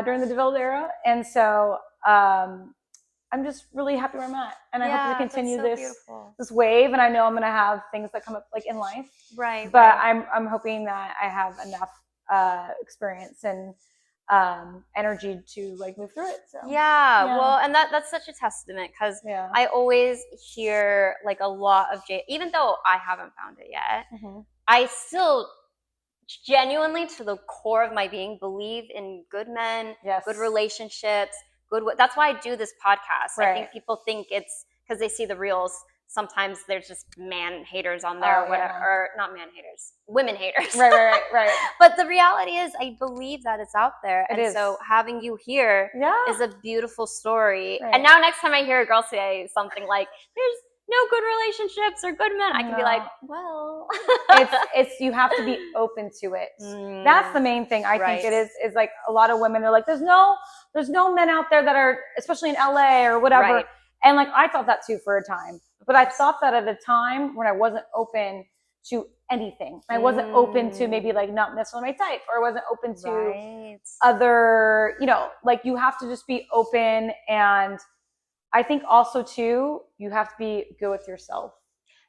during the DeVille era. And so I'm just really happy where I'm at. And I hope to continue this wave. And I know I'm going to have things that come up like in life. Right. But I'm hoping that I have enough experience and energy to like move through it. So well, and that's such a testament, because I always hear like a lot of even though I haven't found it yet, I still genuinely, to the core of my being, believe in good men, good relationships, that's why I do this podcast. I think people think it's because they see the reels. Sometimes there's just man haters on there, or whatever, or not man haters, women haters. Right. But the reality is, I believe that it's out there. So having you here is a beautiful story. Right. And now next time I hear a girl say something like, there's no good relationships or good men, I can be like, well. it's you have to be open to it. That's the main thing. I think it is like a lot of women, they're like, there's no men out there that are, especially in LA or whatever. Right. And like, I thought that too for a time. But I thought that at a time when I wasn't open to anything. I wasn't open to maybe like not necessarily my type, or I wasn't open to other, like you have to just be open. And I think also too, you have to be good with yourself.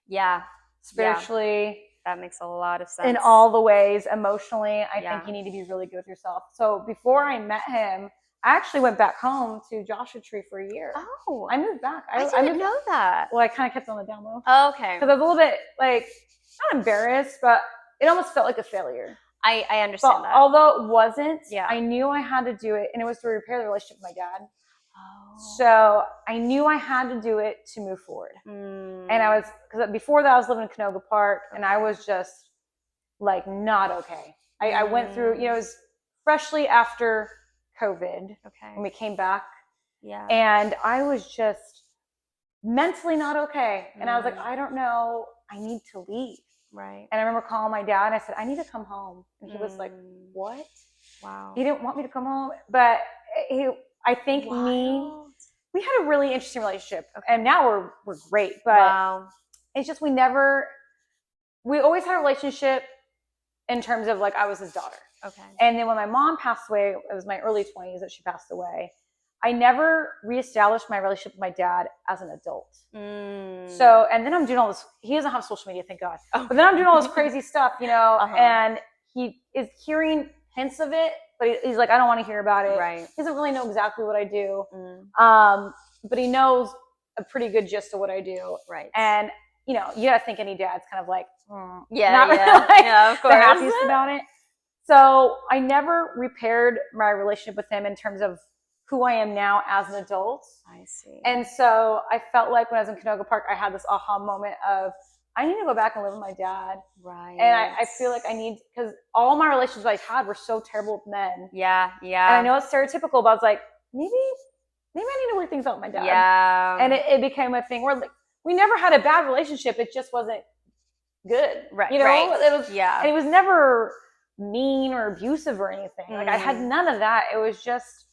Yeah. Spiritually. That makes a lot of sense. In all the ways. Emotionally, I think you need to be really good with yourself. So before I met him, I actually went back home to Joshua Tree for a year. Oh. I moved back. I didn't know that. Well, I kind of kept on the down low. Oh, okay. Because I was a little bit, like, not embarrassed, but it almost felt like a failure. I understand that. Although it wasn't, I knew I had to do it, and it was to repair the relationship with my dad. Oh. So I knew I had to do it to move forward. And because before that I was living in Canoga Park, and I was just, like, not okay. I went through, it was freshly after COVID when we came back, and I was just mentally not okay, and I was like, I don't know, I need to leave. Right. And I remember calling my dad and I said, I need to come home, and he was like, what? Wow. He didn't want me to come home, but I think we had a really interesting relationship, and now we're great, but it's just we always had a relationship in terms of like I was his daughter. Okay. And then when my mom passed away, it was my early 20s that she passed away. I never reestablished my relationship with my dad as an adult. So, and then I'm doing all this. He doesn't have social media, thank God. But then I'm doing all this crazy stuff, and he is hearing hints of it, but he's like, I don't want to hear about it. Right. He doesn't really know exactly what I do. But he knows a pretty good gist of what I do. Right. And, you gotta think any dad's kind of like, not really of course. The happiest about it. So I never repaired my relationship with him in terms of who I am now as an adult. I see. And so I felt like when I was in Canoga Park, I had this aha moment of, I need to go back and live with my dad. Right. And I feel like I need, because all my relationships I had were so terrible with men. Yeah. And I know it's stereotypical, but I was like, maybe I need to work things out with my dad. Yeah. And it became a thing where like, we never had a bad relationship. It just wasn't good. Right. It was, and it was never mean or abusive or anything. Like I had none of that. It was just,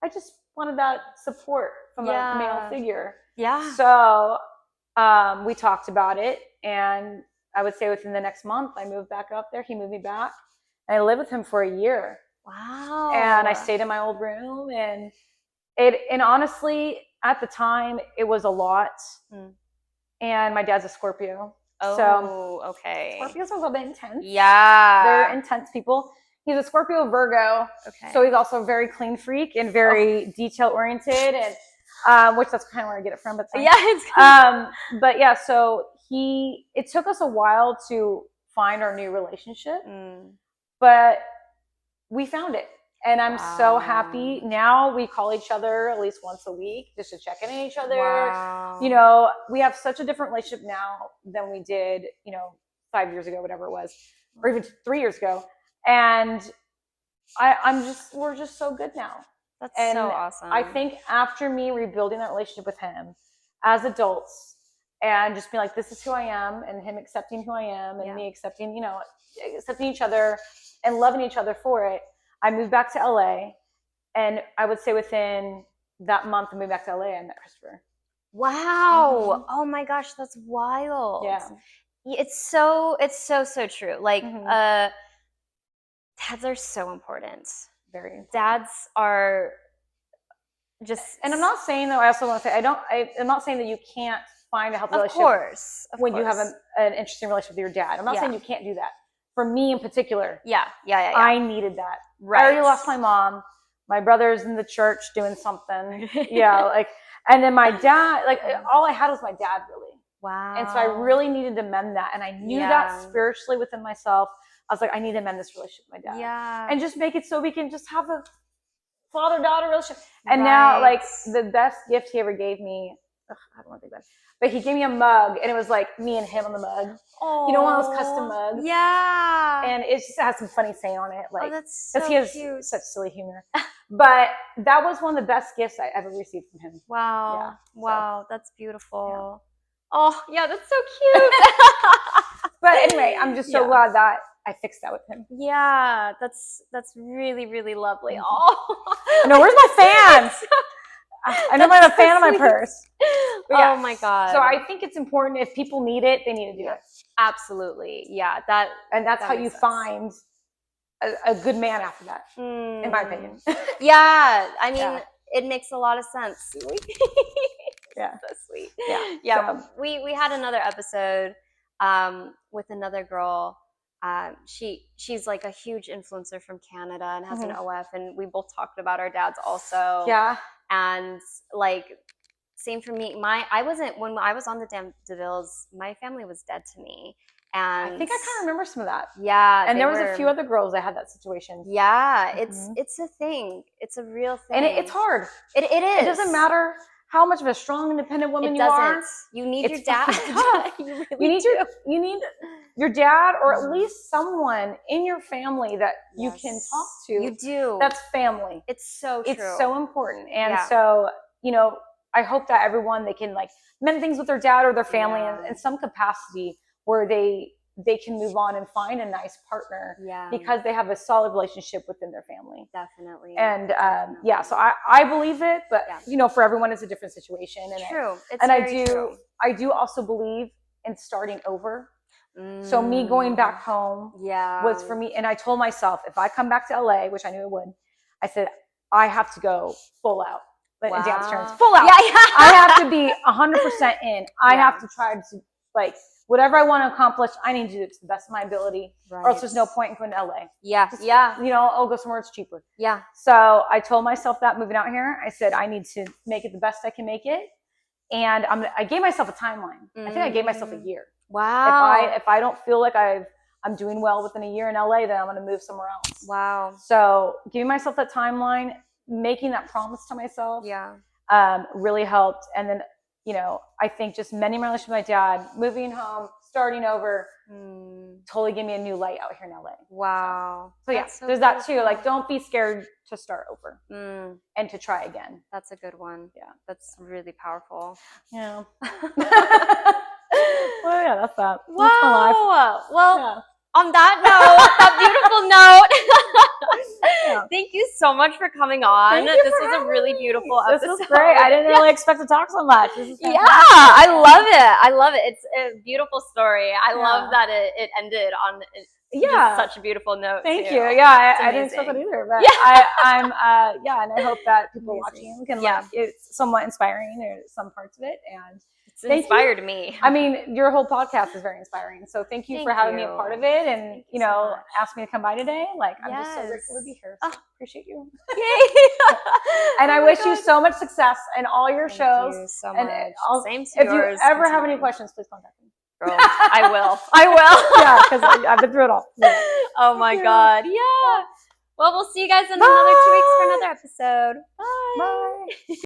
I just wanted that support from a male figure. Yeah. So we talked about it, and I would say within the next month, I moved back up there. He moved me back, and I lived with him for a year. Wow. And I stayed in my old room, and honestly, at the time, it was a lot. And my dad's a Scorpio. Oh, so, okay. Scorpios are a little bit intense. Yeah. They're intense people. He's a Scorpio Virgo. Okay. So he's also a very clean freak and very detail oriented, and which that's kind of where I get it from. But but yeah, so it took us a while to find our new relationship, but we found it. And I'm so happy. Now we call each other at least once a week just to check in on each other. Wow. We have such a different relationship now than we did, 5 years ago, whatever it was, or even 3 years ago. And we're just so good now. That's so awesome. I think after me rebuilding that relationship with him as adults and just being like, this is who I am, and him accepting who I am, and me accepting, accepting each other and loving each other for it, I moved back to LA, and I would say within that month and moved back to LA, I met Christopher. Wow. Oh my gosh, that's wild. Yeah. It's so true. Like Mhm. dads are so important. Very important. Dads are just And I'm not saying though, I also want to say, I'm not saying that you can't find a healthy of relationship course when you have an interesting relationship with your dad. I'm not saying you can't do that. For me in particular, I needed that. Right. I already lost my mom. My brother's in the church doing something. Yeah, like, and then my dad, like, all I had was my dad, really. Wow. And so I really needed to mend that. And I knew that spiritually within myself. I was like, I need to mend this relationship with my dad. Yeah. And just make it so we can just have a father-daughter relationship. And now, like, the best gift he ever gave me, I don't want to think about it, but he gave me a mug, and it was like me and him on the mug. Oh, you know, one of those custom mugs. Yeah. And it just has some funny saying on it, like, that's so he has cute. such silly humor. But that was one of the best gifts I ever received from him. Wow. Yeah, wow, that's beautiful. Yeah. Oh, yeah, that's so cute. But anyway, I'm just so glad that I fixed that with him. Yeah, that's really, really lovely. Oh. No, where's my fan? I know I'm a fan of my purse. Yeah. Oh my God. So I think it's important, if people need it, they need to do it. Absolutely. Yeah. That's how you find a good man after that, in my opinion. Yeah. I mean, it makes a lot of sense. Yeah. So sweet. Yeah. Yeah. So. We had another episode with another girl. She's like a huge influencer from Canada and has an OF, and we both talked about our dads also. Yeah. And like, same for me. When I was on the DeVilles, my family was dead to me. And I think I kind of remember some of that. Yeah. And there was a few other girls that had that situation. Yeah. It's a thing. It's a real thing. And it's hard. It is. It doesn't matter how much of a strong, independent woman you are. You need your dad. You need your dad, or at least someone in your family that you can talk to. You do. That's family. It's so true. It's so important. And so, you know, I hope that everyone, they can like mend things with their dad or their family in some capacity, where they can move on and find a nice partner because they have a solid relationship within their family. Definitely. And so I believe it, but you know, for everyone it's a different situation. And true. I do also believe in starting over. So me going back home was for me, and I told myself, if I come back to LA, which I knew I would, I said, I have to go full out. But in dance terms, full out. I have to be 100% in. I have to try to, like, whatever I want to accomplish, I need to do it to the best of my ability, or else there's no point in going to LA. You know, I'll go somewhere it's cheaper. So I told myself that moving out here, I said, I need to make it the best I can make it. And I gave myself a timeline. I think I gave myself a year. Wow. If I don't feel like I'm doing well within a year in LA, then I'm going to move somewhere else. Wow. So giving myself that timeline, making that promise to myself, really helped. And then, you know, I think just mending my relationship with my dad, moving home, starting over, totally gave me a new light out here in LA. Wow. So yeah, there's that too. Like, don't be scared to start over and to try again. That's a good one. Yeah, that's really powerful. Yeah. Well, yeah, that's that. Wow. That's my life. Well, on that note, that beautiful note, thank you so much for coming on. This was a really beautiful episode. This was great. I didn't really expect to talk so much. This is fantastic. I love it. I love it. It's a beautiful story. I love that it ended on just such a beautiful note. Thank you. Yeah, I didn't expect that either. But I'm and I hope that people watching can it's somewhat inspiring, or some parts of it, and it's inspired me. I mean, your whole podcast is very inspiring. So thank you for having me a part of it, and you know, ask me to come by today. Like, I'm just so grateful to be here. So appreciate you. Yay! And I wish you so much success in all your shows. Thank you so much. And same to if yours. you ever have any questions, please contact me. Girl, I will. I will. Yeah, because I've been through it all. Yeah. Oh my God. Yeah. Well, we'll see you guys in another 2 weeks for another episode. Bye. Bye.